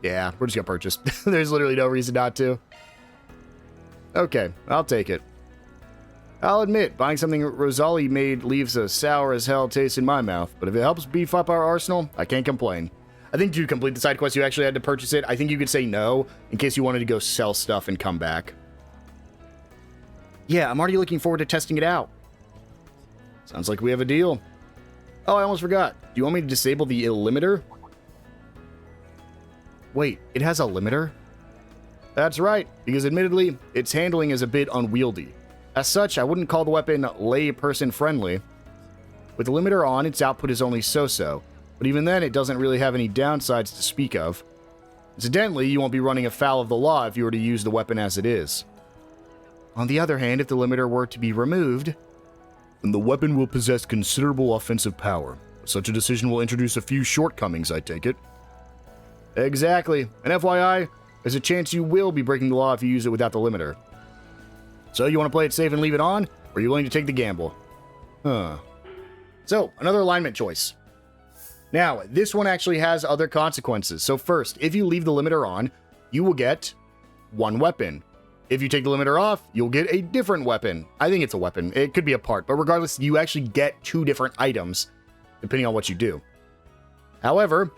Yeah, we're just gonna purchase. There's literally no reason not to. Okay, I'll take it. I'll admit, buying something Rosali made leaves a sour as hell taste in my mouth, but if it helps beef up our arsenal, I can't complain. I think to complete the side quest, you actually had to purchase it. I think you could say no, in case you wanted to go sell stuff and come back. Yeah, I'm already looking forward to testing it out. Sounds like we have a deal. Oh, I almost forgot. Do you want me to disable the limiter? Wait, it has a limiter? That's right, because admittedly, its handling is a bit unwieldy. As such, I wouldn't call the weapon lay-person friendly. With the limiter on, its output is only so-so, but even then it doesn't really have any downsides to speak of. Incidentally, you won't be running afoul of the law if you were to use the weapon as it is. On the other hand, if the limiter were to be removed, then the weapon will possess considerable offensive power. Such a decision will introduce a few shortcomings, I take it. Exactly. And FYI, there's a chance you will be breaking the law if you use it without the limiter. So you want to play it safe and leave it on, or are you willing to take the gamble? So, another alignment choice. Now, this one actually has other consequences. So first, if you leave the limiter on, you will get one weapon. If you take the limiter off, you'll get a different weapon. I think it's a weapon. It could be a part, but regardless, you actually get 2 different items, depending on what you do. However,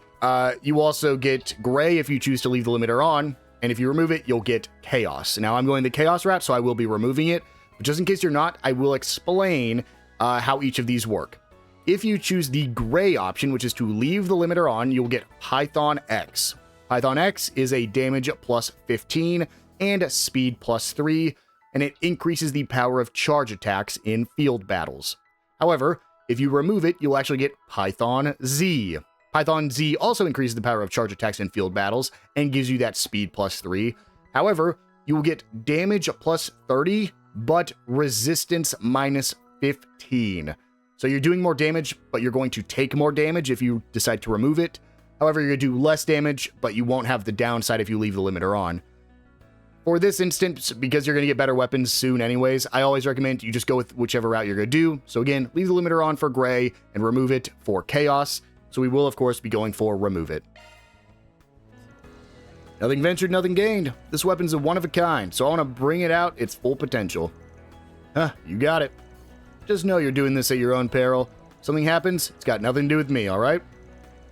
you also get gray if you choose to leave the limiter on, and if you remove it, you'll get chaos. Now, I'm going the chaos route, so I will be removing it, but just in case you're not, I will explain how each of these work. If you choose the gray option, which is to leave the limiter on, you'll get Python X. Python X is a damage plus 15 and speed plus 3, and it increases the power of charge attacks in field battles. However, if you remove it, you'll actually get Python Z. Python Z also increases the power of charge attacks in field battles and gives you that speed plus 3. However, you will get damage plus 30, but resistance minus 15. So you're doing more damage, but you're going to take more damage if you decide to remove it. However, you're going to do less damage, but you won't have the downside if you leave the limiter on. For this instance, because you're going to get better weapons soon anyways, I always recommend you just go with whichever route you're going to do. So again, leave the limiter on for gray and remove it for chaos. So we will, of course, be going for remove it. Nothing ventured, nothing gained. This weapon's a one of a kind, so I want to bring it out its full potential. Huh, you got it. Just know you're doing this at your own peril. If something happens, it's got nothing to do with me, alright?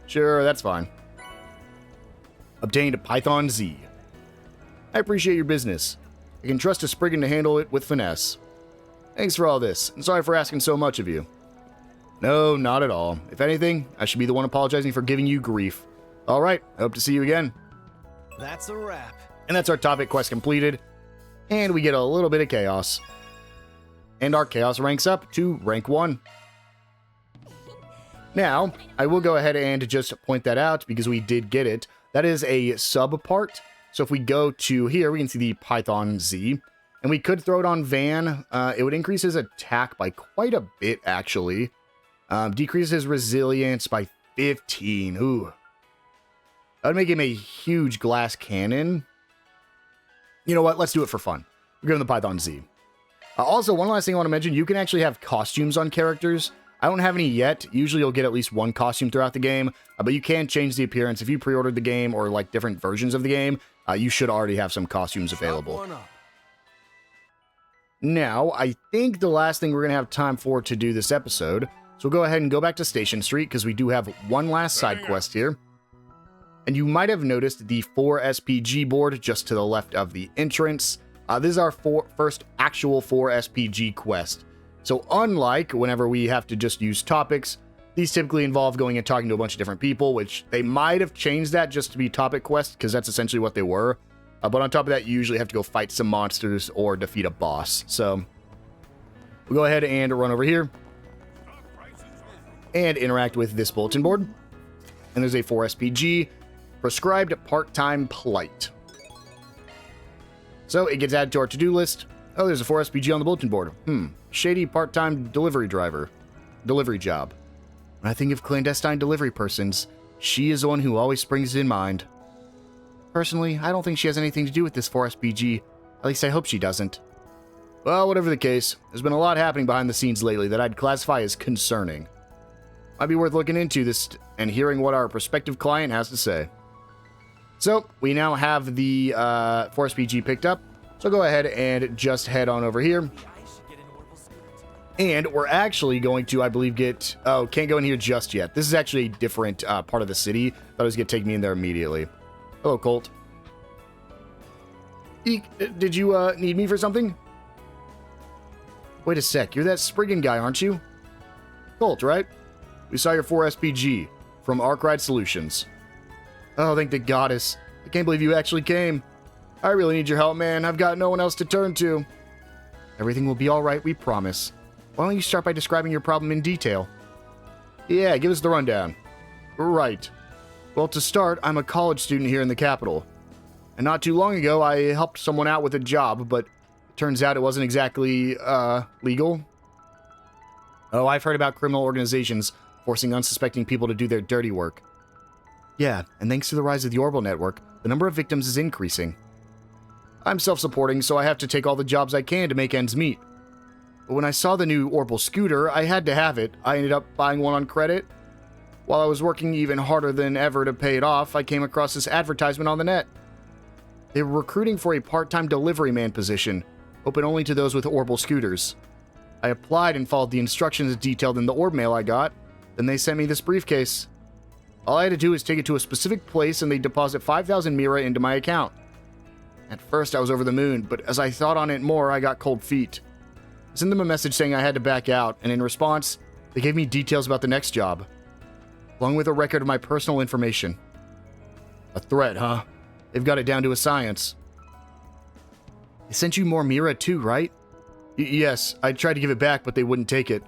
Sure, that's fine. Obtained a Python Z. I appreciate your business. I can trust a Spriggan to handle it with finesse. Thanks for all this, and sorry for asking so much of you. No, not at all. If anything, I should be the one apologizing for giving you grief. Alright, I hope to see you again. That's a wrap. And that's our topic quest completed. And we get a little bit of chaos. And our chaos ranks up to rank 1. Now, I will go ahead and just point that out because we did get it. That is a sub part. So if we go to here, we can see the Python Z. And we could throw it on Van. It would increase his attack by quite a bit, actually. Decrease his resilience by 15. Ooh. That would make him a huge glass cannon. You know what? Let's do it for fun. We're going to the Python Z. Also, one last thing I want to mention. You can actually have costumes on characters. I don't have any yet. Usually you'll get at least one costume throughout the game. But you can change the appearance. If you pre-ordered the game or like different versions of the game, you should already have some costumes available. Now, I think the last thing we're going to have time for to do this episode. So we'll go ahead and go back to Station Street because we do have one last side quest here. And you might have noticed the 4 SPG board just to the left of the entrance. This is our first actual 4 SPG quest. So unlike whenever we have to just use topics, these typically involve going and talking to a bunch of different people, which they might have changed that just to be topic quests, because that's essentially what they were. But on top of that, you usually have to go fight some monsters or defeat a boss. So we'll go ahead and run over here and interact with this bulletin board. And there's a 4 SPG. Prescribed part-time Plight. So it gets added to our to-do list. Oh, there's a 4 SPG on the bulletin board. Shady part-time delivery driver. Delivery job. When I think of clandestine delivery persons, she is the one who always springs in mind. Personally, I don't think she has anything to do with this 4 SPG. At least I hope she doesn't. Well, whatever the case, there's been a lot happening behind the scenes lately that I'd classify as concerning. Might be worth looking into this and hearing what our prospective client has to say. So, we now have the 4 SPG picked up. So go ahead and just head on over here. And we're actually going to, I believe, get... Oh, can't go in here just yet. This is actually a different part of the city. Thought it was going to take me in there immediately. Hello, Colt. Eek, did you need me for something? Wait a sec. You're that Spriggan guy, aren't you? Colt, right? We saw your 4 SPG from Arkride Solutions. Oh, thank the goddess. I can't believe you actually came. I really need your help, man. I've got no one else to turn to. Everything will be alright, we promise. Why don't you start by describing your problem in detail? Yeah, give us the rundown. Right. Well, to start, I'm a college student here in the capital. And not too long ago, I helped someone out with a job, but it turns out it wasn't exactly, legal. Oh, I've heard about criminal organizations forcing unsuspecting people to do their dirty work. Yeah, and thanks to the rise of the Orbital Network, the number of victims is increasing. I'm self-supporting, so I have to take all the jobs I can to make ends meet. But when I saw the new Orbital scooter, I had to have it. I ended up buying one on credit. While I was working even harder than ever to pay it off, I came across this advertisement on the net. They were recruiting for a part-time delivery man position, open only to those with Orbital scooters. I applied and followed the instructions detailed in the orb mail I got. Then they sent me this briefcase. All I had to do was take it to a specific place and they deposit 5,000 Mira into my account. At first I was over the moon, but as I thought on it more, I got cold feet. I sent them a message saying I had to back out, and in response, they gave me details about the next job, along with a record of my personal information. A threat, huh? They've got it down to a science. They sent you more Mira too, right? Yes, I tried to give it back, but they wouldn't take it.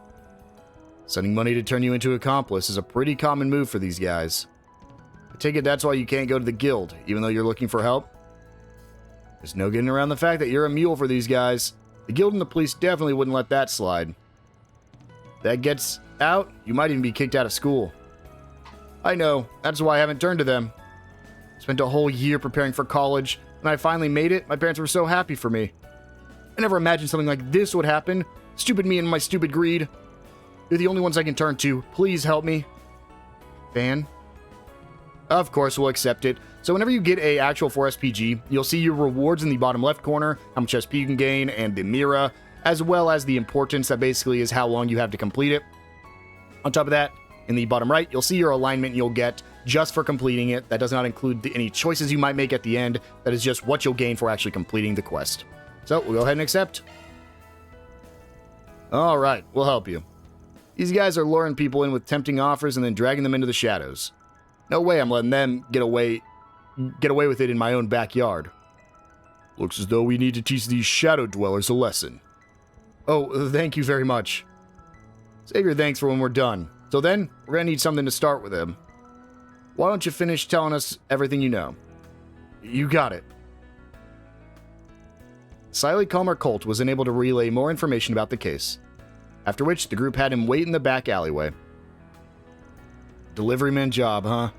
Sending money to turn you into an accomplice is a pretty common move for these guys. I take it that's why you can't go to the guild, even though you're looking for help? There's no getting around the fact that you're a mule for these guys. The guild and the police definitely wouldn't let that slide. If that gets out, you might even be kicked out of school. I know, that's why I haven't turned to them. Spent a whole year preparing for college. When I finally made it, my parents were so happy for me. I never imagined something like this would happen. Stupid me and my stupid greed. You're the only ones I can turn to. Please help me. Van? Of course, we'll accept it. So whenever you get a actual 4SPG, you'll see your rewards in the bottom left corner, how much SP you can gain, and the Mira, as well as the importance that basically is how long you have to complete it. On top of that, in the bottom right, you'll see your alignment you'll get just for completing it. That does not include any choices you might make at the end. That is just what you'll gain for actually completing the quest. So we'll go ahead and accept. All right, we'll help you. These guys are luring people in with tempting offers and then dragging them into the shadows. No way I'm letting them get away with it in my own backyard. Looks as though we need to teach these shadow dwellers a lesson. Oh, thank you very much. Save your thanks for when we're done. So then, we're gonna need something to start with him. Why don't you finish telling us everything you know? You got it. Slightly calmer Colt was unable to relay more information about the case, after which the group had him wait in the back alleyway. Deliveryman job, huh?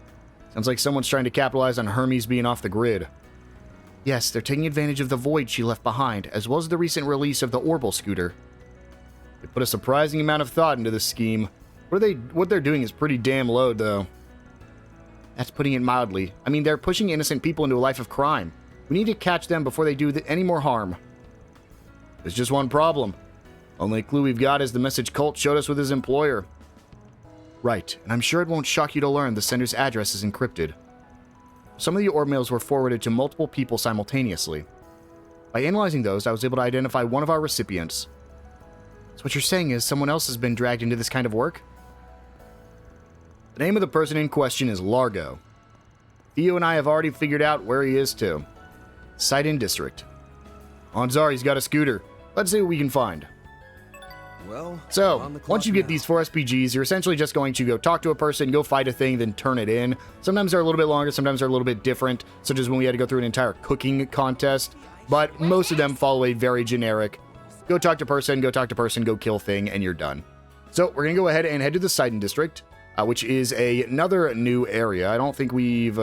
Sounds like someone's trying to capitalize on Hermes being off the grid. Yes, they're taking advantage of the void she left behind, as well as the recent release of the Orbital scooter. They put a surprising amount of thought into this scheme. What they're doing is pretty damn low, though. That's putting it mildly. I mean, they're pushing innocent people into a life of crime. We need to catch them before they do any more harm. There's just one problem. Only clue we've got is the message Colt showed us with his employer. Right, and I'm sure it won't shock you to learn the sender's address is encrypted. Some of the orb mails were forwarded to multiple people simultaneously. By analyzing those, I was able to identify one of our recipients. So what you're saying is someone else has been dragged into this kind of work? The name of the person in question is Largo. Theo and I have already figured out where he is too. Sidon District. Odds are he's got a scooter. Let's see what we can find. Well, so, once you get these 4 SPGs, you're essentially just going to go talk to a person, go fight a thing, then turn it in. Sometimes they're a little bit longer, sometimes they're a little bit different, such as when we had to go through an entire cooking contest, but most of them follow a very generic, go talk to person, go kill thing, and you're done. So, we're going to go ahead and head to the Sidon District, which is another new area. I don't think we've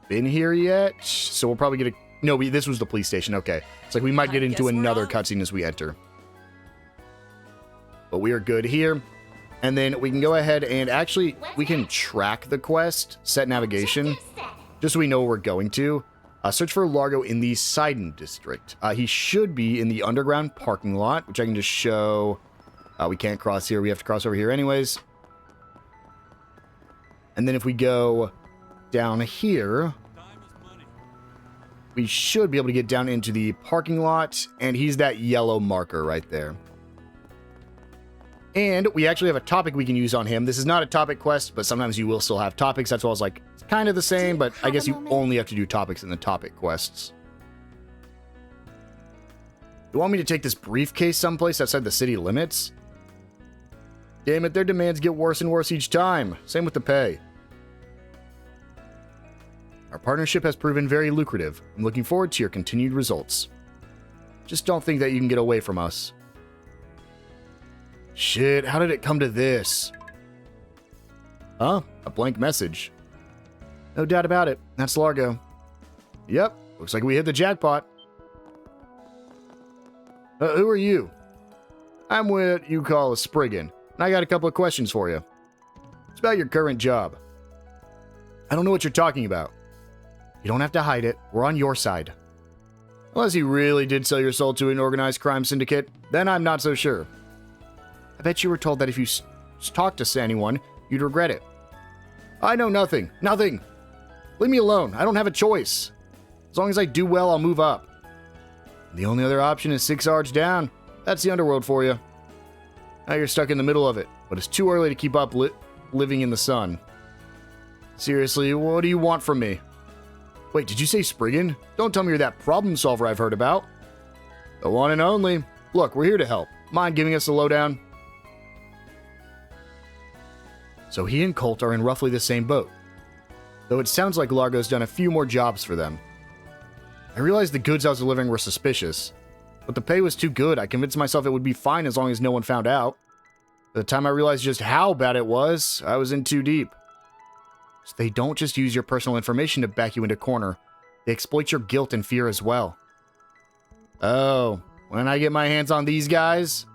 been here yet, so we'll probably get a... No, this was the police station, okay. It's like we might get into another cutscene as we enter. But we are good here. And then we can go ahead and actually, we can track the quest, set navigation, just so we know where we're going to. Search for Largo in the Sidon District. He should be in the underground parking lot, which I can just show. We can't cross here. We have to cross over here anyways. And then if we go down here, we should be able to get down into the parking lot. And he's that yellow marker right there. And we actually have a topic we can use on him. This is not a topic quest, but sometimes you will still have topics. That's why I was like, it's kind of the same, but I guess you only have to do topics in the topic quests. You want me to take this briefcase someplace outside the city limits? Damn it, their demands get worse and worse each time. Same with the pay. Our partnership has proven very lucrative. I'm looking forward to your continued results. Just don't think that you can get away from us. Shit, how did it come to this? Huh? A blank message. No doubt about it. That's Largo. Yep, looks like we hit the jackpot. Who are you? I'm what you call a Spriggan, and I got a couple of questions for you. It's about your current job. I don't know what you're talking about. You don't have to hide it. We're on your side. Unless you really did sell your soul to an organized crime syndicate, then I'm not so sure. I bet you were told that if you talked to anyone, you'd regret it. I know nothing. Nothing. Leave me alone. I don't have a choice. As long as I do well, I'll move up. The only other option is 6 yards down. That's the underworld for you. Now you're stuck in the middle of it, but it's too early to keep up living in the sun. Seriously, what do you want from me? Wait, did you say Spriggan? Don't tell me you're that problem solver I've heard about. The one and only. Look, we're here to help. Mind giving us a lowdown? So he and Colt are in roughly the same boat. Though it sounds like Largo's done a few more jobs for them. I realized the goods I was delivering were suspicious, but the pay was too good. I convinced myself it would be fine as long as no one found out. By the time I realized just how bad it was, I was in too deep. So they don't just use your personal information to back you into a corner. They exploit your guilt and fear as well. Oh, when I get my hands on these guys?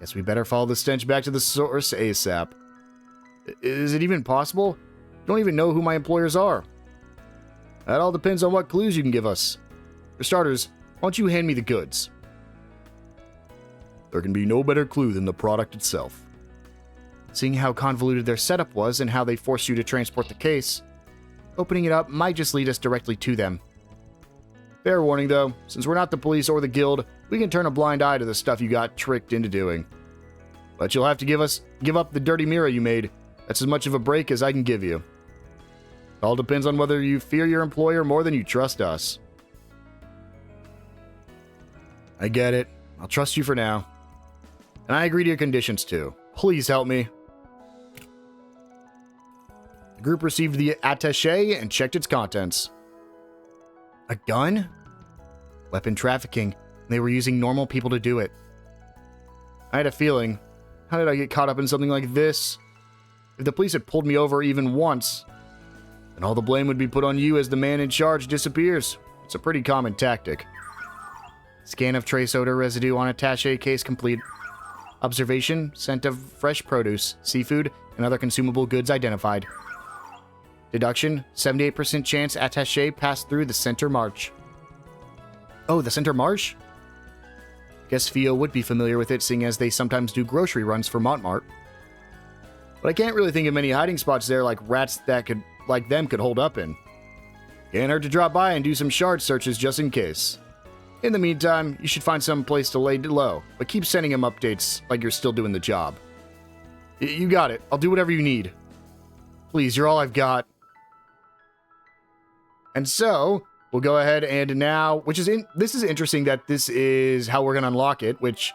Guess we better follow the stench back to the source ASAP. Is it even possible? don't even know who my employers are. That all depends on what clues you can give us. For starters, why don't you hand me the goods? There can be no better clue than the product itself. Seeing how convoluted their setup was and how they forced you to transport the case, opening it up might just lead us directly to them. Fair warning though, since we're not the police or the guild, we can turn a blind eye to the stuff you got tricked into doing. But you'll have to give up the dirty mirror you made. That's as much of a break as I can give you. It all depends on whether you fear your employer more than you trust us. I get it. I'll trust you for now. And I agree to your conditions too. Please help me. The group received the attaché and checked its contents. A gun? Weapon trafficking. They were using normal people to do it. I had a feeling. How did I get caught up in something like this? If the police had pulled me over even once, then all the blame would be put on you as the man in charge disappears. It's a pretty common tactic. Scan of trace odor residue on attaché case complete. Observation, scent of fresh produce, seafood, and other consumable goods identified. Deduction, 78% chance attaché passed through the center march. Oh, the center march? Guess Fio would be familiar with it, seeing as they sometimes do grocery runs for Montmartre. But I can't really think of many hiding spots there like rats that could hold up in. Can't hurt to drop by and do some shard searches just in case. In the meantime, you should find some place to lay low, but keep sending him updates like you're still doing the job. You got it. I'll do whatever you need. Please, you're all I've got. And so, we'll go ahead and now, this is interesting that this is how we're going to unlock it, which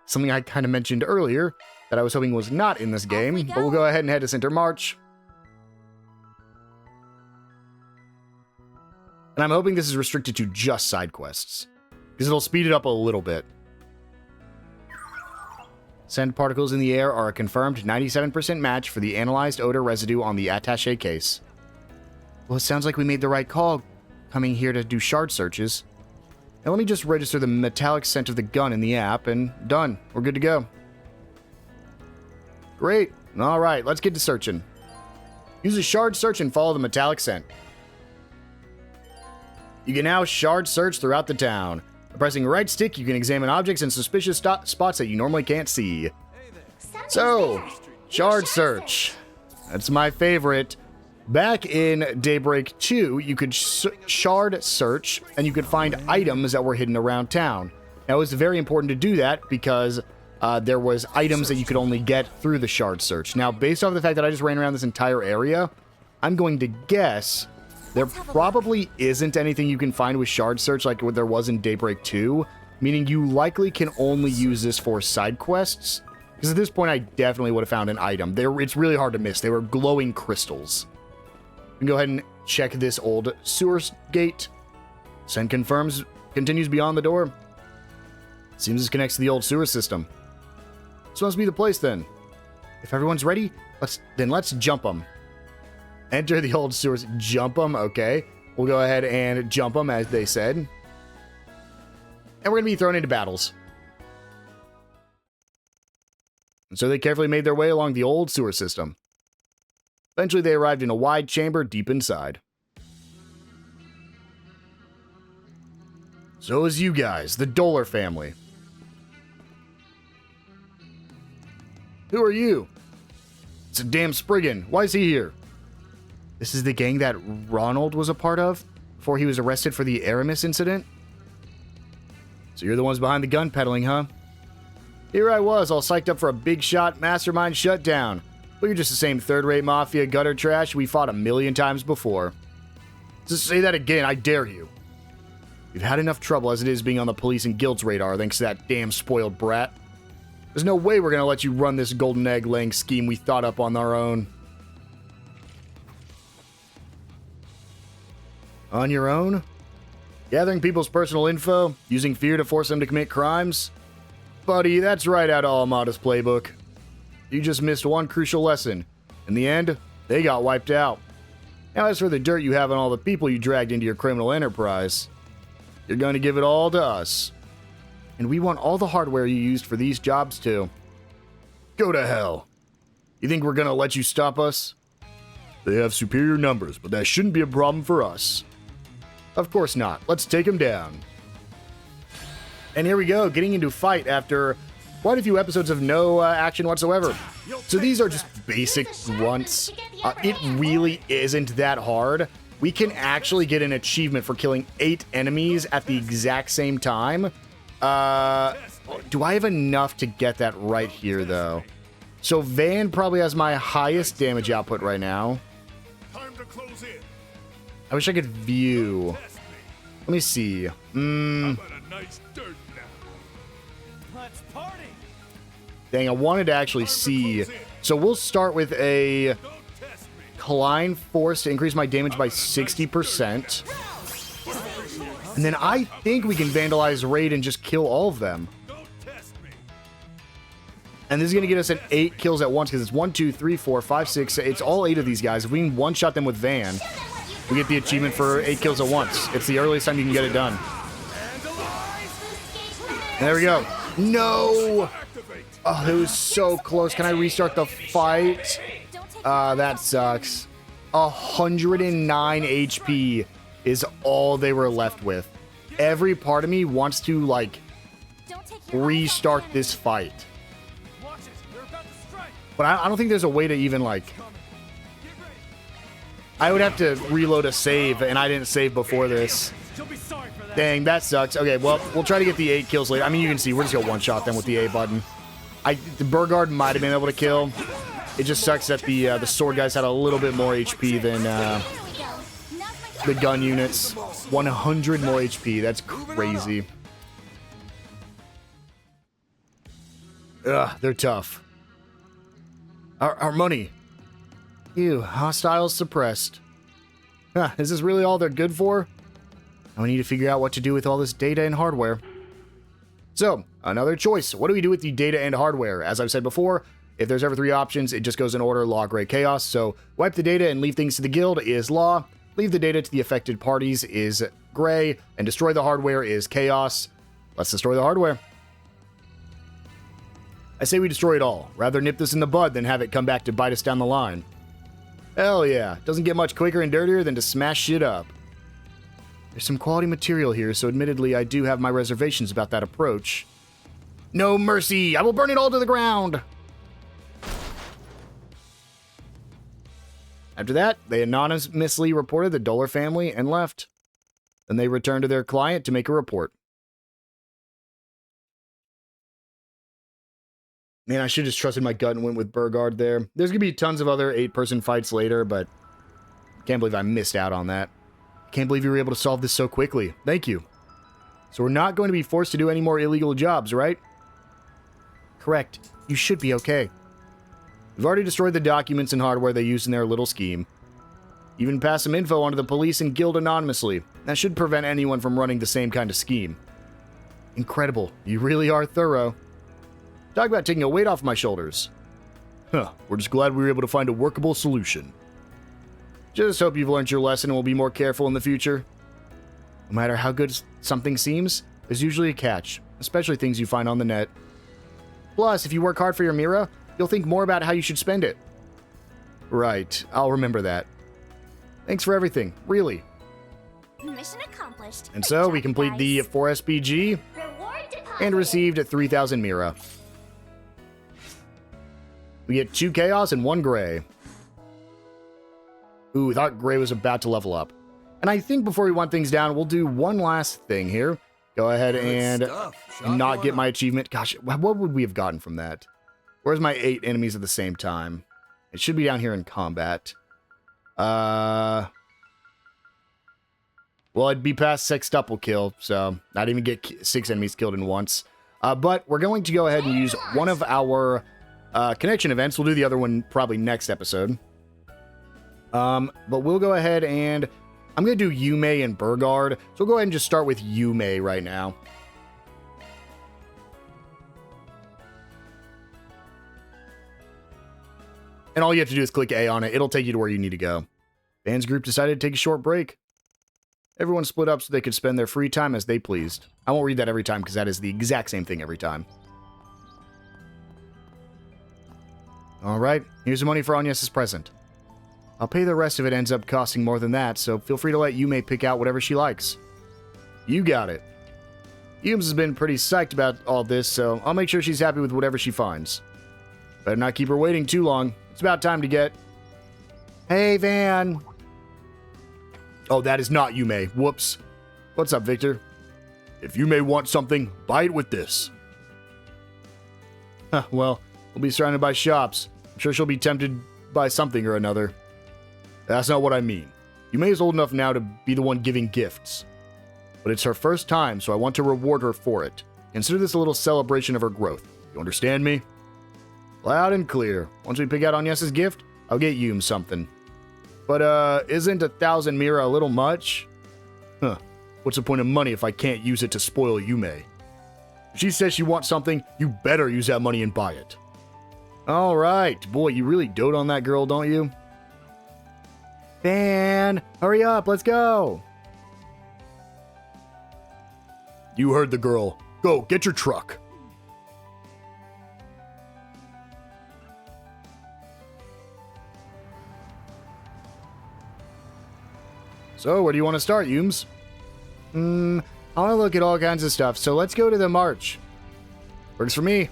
something I kind of mentioned earlier that I was hoping was not in this game, but we'll go ahead and head to Center March. And I'm hoping this is restricted to just side quests, because it'll speed it up a little bit. Scent particles in the air are a confirmed 97% match for the analyzed odor residue on the attaché case. Well, it sounds like we made the right call coming here to do shard searches. Now let me just register the metallic scent of the gun in the app, and done. We're good to go. Great. Alright, let's get to searching. Use a shard search and follow the metallic scent. You can now shard search throughout the town. By pressing right stick, you can examine objects and suspicious spots that you normally can't see. So, shard search. That's my favorite. Back in Daybreak 2, you could shard search, and you could find items that were hidden around town. Now, it was very important to do that because there was items that you could only get through the shard search. Now, based off the fact that I just ran around this entire area, I'm going to guess there probably isn't anything you can find with shard search like what there was in Daybreak 2, meaning you likely can only use this for side quests. Because at this point, I definitely would have found an item. It's really hard to miss. They were glowing crystals. We can go ahead and check this old sewer gate. Send confirms, continues beyond the door. Seems this connects to the old sewer system. This must be the place then. If everyone's ready, let's jump them. Enter the old sewers. Jump them, okay. We'll go ahead and jump them, as they said. And we're going to be thrown into battles. And so they carefully made their way along the old sewer system. Eventually, they arrived in a wide chamber deep inside. So is you guys, the Doller family. Who are you? It's a damn Spriggan. Why is he here? This is the gang that Ronald was a part of before he was arrested for the Aramis incident? So you're the ones behind the gun peddling, huh? Here I was, all psyched up for a big shot mastermind shutdown. But you're just the same third-rate mafia gutter trash we fought 1,000,000 times before. Just say that again, I dare you. You've had enough trouble as it is being on the police and guild's radar thanks to that damn spoiled brat. There's no way we're gonna let you run this golden egg-laying scheme we thought up on our own. On your own? Gathering people's personal info? Using fear to force them to commit crimes? Buddy, that's right out of Almada's playbook. You just missed one crucial lesson. In the end, they got wiped out. Now as for the dirt you have on all the people you dragged into your criminal enterprise, you're going to give it all to us. And we want all the hardware you used for these jobs too. Go to hell. You think we're going to let you stop us? They have superior numbers, but that shouldn't be a problem for us. Of course not. Let's take them down. And here we go, getting into a fight after quite a few episodes of no action whatsoever. So these are just basic grunts. It really isn't that hard. We can actually get an achievement for killing 8 enemies at the exact same time. Do I have enough to get that right here, though? So Van probably has my highest damage output right now. I wish I could view. Let me see. Dang, I wanted to actually see. So we'll start with a Klein Force to increase my damage by 60%. And then I think we can Vandalize Raid and just kill all of them. And this is going to get us an 8 kills at once because it's 1, 2, 3, 4, 5, 6. It's all 8 of these guys. If we can one-shot them with Van, we get the achievement for 8 kills at once. It's the earliest time you can get it done. And there we go. No! Oh, that was so close. Can I restart the fight? That sucks. 109 HP is all they were left with. Every part of me wants to, like, restart this fight. But I don't think there's a way to even, like... I would have to reload a save, and I didn't save before this. Dang, that sucks. Okay, well, we'll try to get the 8 kills later. I mean, you can see, we're just gonna one-shot them with the A button. The Burgard might have been able to kill. It just sucks that the sword guys had a little bit more HP than the gun units. 100 more HP. That's crazy. Ugh, they're tough. Our money. Ew, hostiles suppressed. Huh, is this really all they're good for? Now we need to figure out what to do with all this data and hardware. So, another choice. What do we do with the data and hardware? As I've said before, if there's ever 3 options, it just goes in order: law, gray, chaos. So, wipe the data and leave things to the guild is law. Leave the data to the affected parties is gray. And destroy the hardware is chaos. Let's destroy the hardware. I say we destroy it all. Rather nip this in the bud than have it come back to bite us down the line. Hell yeah. Doesn't get much quicker and dirtier than to smash shit up. There's some quality material here, so admittedly I do have my reservations about that approach. No mercy! I will burn it all to the ground! After that, they anonymously reported the Dolar family and left. Then they returned to their client to make a report. Man, I should have just trusted my gut and went with Burgard there. There's going to be tons of other 8-person fights later, but I can't believe I missed out on that. Can't believe you were able to solve this so quickly. Thank you. So we're not going to be forced to do any more illegal jobs, right? Correct. You should be okay. We've already destroyed the documents and hardware they used in their little scheme. Even passed some info onto the police and guild anonymously. That should prevent anyone from running the same kind of scheme. Incredible. You really are thorough. Talk about taking a weight off my shoulders. Huh. We're just glad we were able to find a workable solution. Just hope you've learned your lesson and will be more careful in the future. No matter how good something seems, there's usually a catch, especially things you find on the net. Plus, if you work hard for your Mira, you'll think more about how you should spend it. Right, I'll remember that. Thanks for everything, really. Mission accomplished. And so, we complete the 4 SPG and received 3,000 Mira. We get 2 Chaos and 1 Gray. Ooh, thought Gray was about to level up. And I think before we wind things down, we'll do one last thing here. Go ahead and not get my achievement. Gosh, what would we have gotten from that? Where's my 8 enemies at the same time? It should be down here in combat. Well, it'd be past sextuple kill, so not even get 6 enemies killed in once. But we're going to go ahead and use one of our connection events. We'll do the other one probably next episode. But we'll go ahead and I'm going to do Yume and Burgard. So we'll go ahead and just start with Yume right now. And all you have to do is click A on it. It'll take you to where you need to go. Van's group decided to take a short break. Everyone split up so they could spend their free time as they pleased. I won't read that every time because that is the exact same thing every time. Alright, here's the money for Agnes' present. I'll pay the rest if it ends up costing more than that, so feel free to let Yume pick out whatever she likes. You got it. Yums has been pretty psyched about all this, so I'll make sure she's happy with whatever she finds. Better not keep her waiting too long. It's about time to get... Hey, Van! Oh, that is not Yume. Whoops. What's up, Victor? If Yume wants something, buy it with this. Huh, well, we'll be surrounded by shops. I'm sure she'll be tempted by something or another. That's not what I mean. Yume is old enough now to be the one giving gifts. But it's her first time, so I want to reward her for it. Consider this a little celebration of her growth. You understand me? Loud and clear. Once we pick out Agnes's gift, I'll get Yum something. But, isn't 1,000 mira a little much? Huh. What's the point of money if I can't use it to spoil Yume? If she says she wants something, you better use that money and buy it. Alright. Boy, you really dote on that girl, don't you? Van, hurry up, let's go! You heard the girl. Go, get your truck. So, where do you want to start, Yums? I want to look at all kinds of stuff, so let's go to the march. Works for me.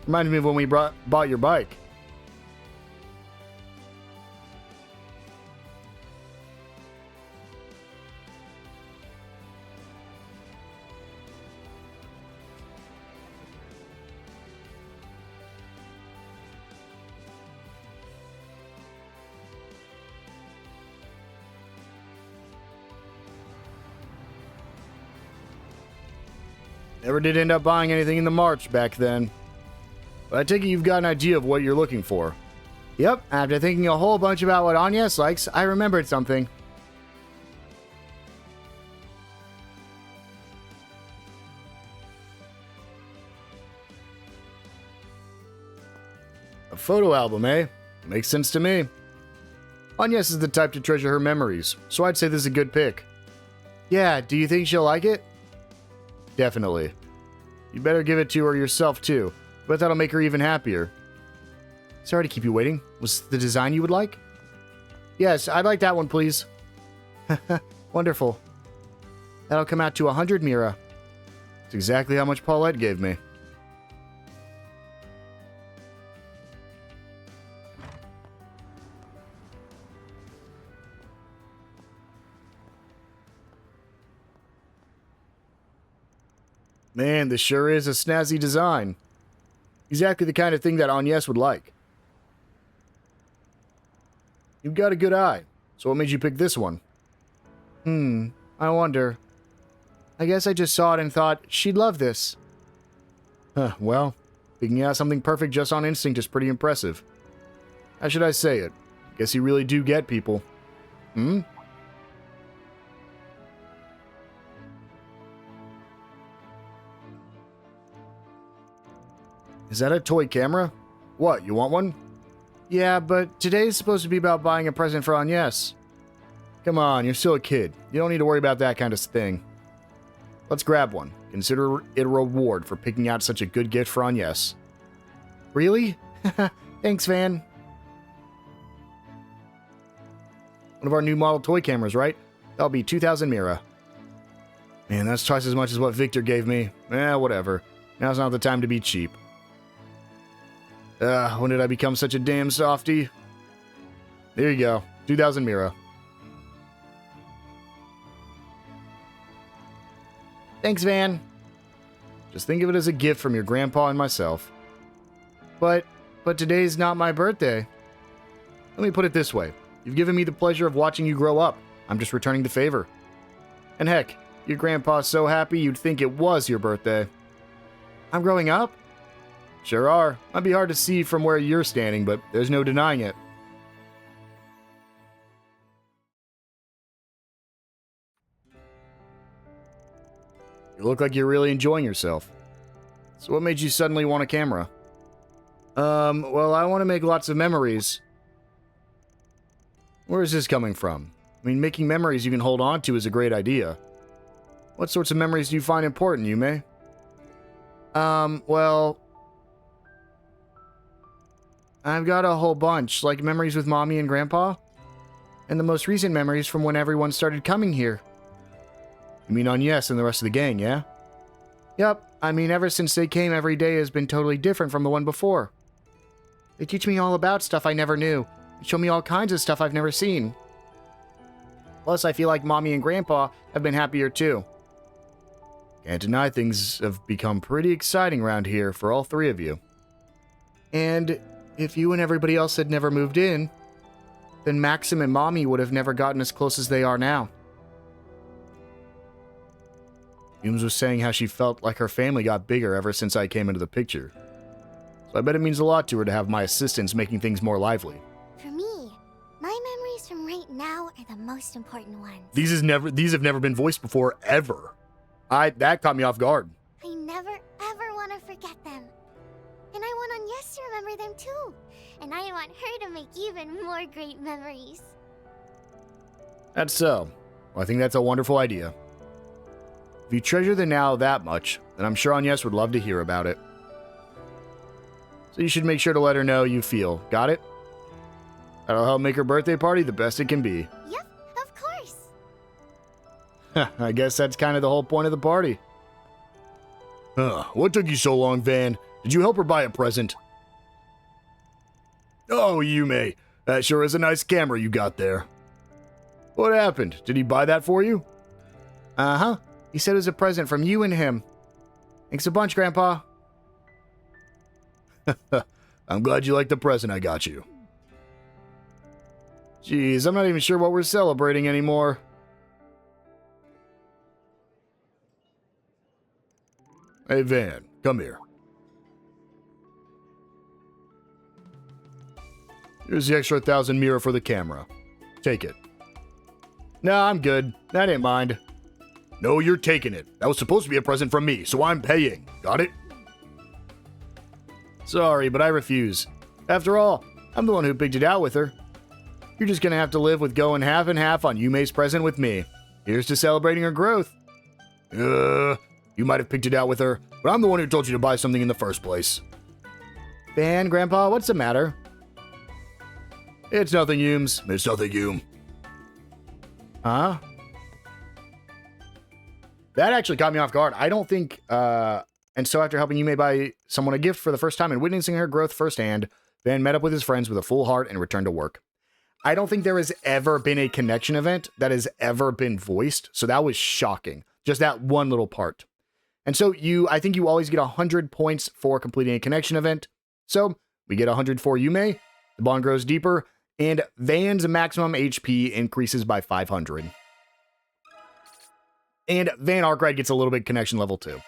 Reminds me of when we bought your bike. Never did end up buying anything in the March back then. But I take it you've got an idea of what you're looking for. Yep, after thinking a whole bunch about what Agnes likes, I remembered something. A photo album, eh? Makes sense to me. Agnes is the type to treasure her memories, so I'd say this is a good pick. Yeah, do you think she'll like it? Definitely. You better give it to her yourself, too. But that'll make her even happier. Sorry to keep you waiting. Was the design you would like? Yes, I'd like that one, please. Wonderful. That'll come out to 100 mira. It's exactly how much Paulette gave me. Man, this sure is a snazzy design. Exactly the kind of thing that Agnes would like. You've got a good eye. So what made you pick this one? I wonder. I guess I just saw it and thought, she'd love this. Well, picking out something perfect just on instinct is pretty impressive. How should I say it? Guess you really do get people. Is that a toy camera? What, you want one? Yeah, but today's supposed to be about buying a present for Agnes. Come on, you're still a kid. You don't need to worry about that kind of thing. Let's grab one. Consider it a reward for picking out such a good gift for Agnes. Really? Thanks, Van. One of our new model toy cameras, right? That'll be 2,000 mira. Man, that's twice as much as what Victor gave me. Whatever. Now's not the time to be cheap. When did I become such a damn softy? There you go. 2,000 mira. Thanks, Van. Just think of it as a gift from your grandpa and myself. But today's not my birthday. Let me put it this way. You've given me the pleasure of watching you grow up. I'm just returning the favor. And heck, your grandpa's so happy you'd think it was your birthday. I'm growing up? Sure are. Might be hard to see from where you're standing, but there's no denying it. You look like you're really enjoying yourself. So what made you suddenly want a camera? Well, I want to make lots of memories. Where is this coming from? I mean, making memories you can hold on to is a great idea. What sorts of memories do you find important, Yume? Well... I've got a whole bunch, like memories with Mommy and Grandpa. And the most recent memories from when everyone started coming here. You mean Agnes and the rest of the gang, yeah? Yup, I mean ever since they came, every day has been totally different from the one before. They teach me all about stuff I never knew. They show me all kinds of stuff I've never seen. Plus, I feel like Mommy and Grandpa have been happier too. Can't deny things have become pretty exciting around here for all three of you. And if you and everybody else had never moved in, then Maxim and Mommy would have never gotten as close as they are now. Yums was saying how she felt like her family got bigger ever since I came into the picture. So I bet it means a lot to her to have my assistants making things more lively. For me, my memories from right now are the most important ones. These have never been voiced before, ever. That caught me off guard. I never, ever want to forget them. And I want Agnes to remember them too. And I want her to make even more great memories. That's so. Well, I think that's a wonderful idea. If you treasure the now that much, then I'm sure Agnes would love to hear about it. So you should make sure to let her know you feel. Got it? That'll help make her birthday party the best it can be. Yep, of course. I guess that's kind of the whole point of the party. What took you so long, Van? Did you help her buy a present? Oh, Yume. That sure is a nice camera you got there. What happened? Did he buy that for you? Uh-huh. He said it was a present from you and him. Thanks a bunch, Grandpa. I'm glad you like the present I got you. Jeez, I'm not even sure what we're celebrating anymore. Hey, Van, come here. Here's the extra 1,000 mira for the camera. Take it. No, I'm good. I didn't mind. No, you're taking it. That was supposed to be a present from me, so I'm paying. Got it? Sorry, but I refuse. After all, I'm the one who picked it out with her. You're just gonna have to live with going half and half on Yume's present with me. Here's to celebrating her growth. You might have picked it out with her, but I'm the one who told you to buy something in the first place. Van, Grandpa, what's the matter? It's nothing, Yums. It's nothing, Yum. Huh? That actually caught me off guard. I don't think, and so after helping Yume buy someone a gift for the first time and witnessing her growth firsthand, Van met up with his friends with a full heart and returned to work. I don't think there has ever been a connection event that has ever been voiced, so that was shocking. Just that one little part. And so I think you always get 100 points for completing a connection event. So we get 100 for Yume, the bond grows deeper, and Van's maximum HP increases by 500. And Van Arkwright gets a little bit connection level too.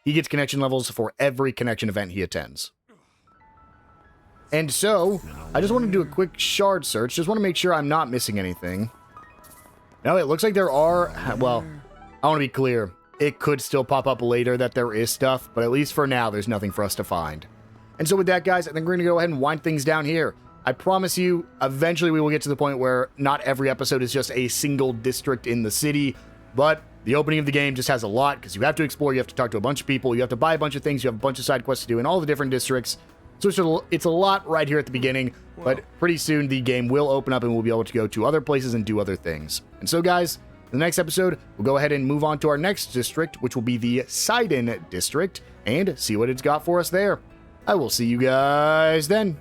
He gets connection levels for every connection event he attends. And so, I just want to do a quick shard search. Just want to make sure I'm not missing anything. No, it looks like there are... Well, I want to be clear. It could still pop up later that there is stuff, but at least for now, there's nothing for us to find. And so with that, guys, I think we're going to go ahead and wind things down here. I promise you, eventually we will get to the point where not every episode is just a single district in the city, but the opening of the game just has a lot, because you have to explore, you have to talk to a bunch of people, you have to buy a bunch of things, you have a bunch of side quests to do in all the different districts. So it's a lot right here at the beginning, but pretty soon the game will open up and we'll be able to go to other places and do other things. And so, guys, in the next episode, we'll go ahead and move on to our next district, which will be the Sidon district, and see what it's got for us there. I will see you guys then.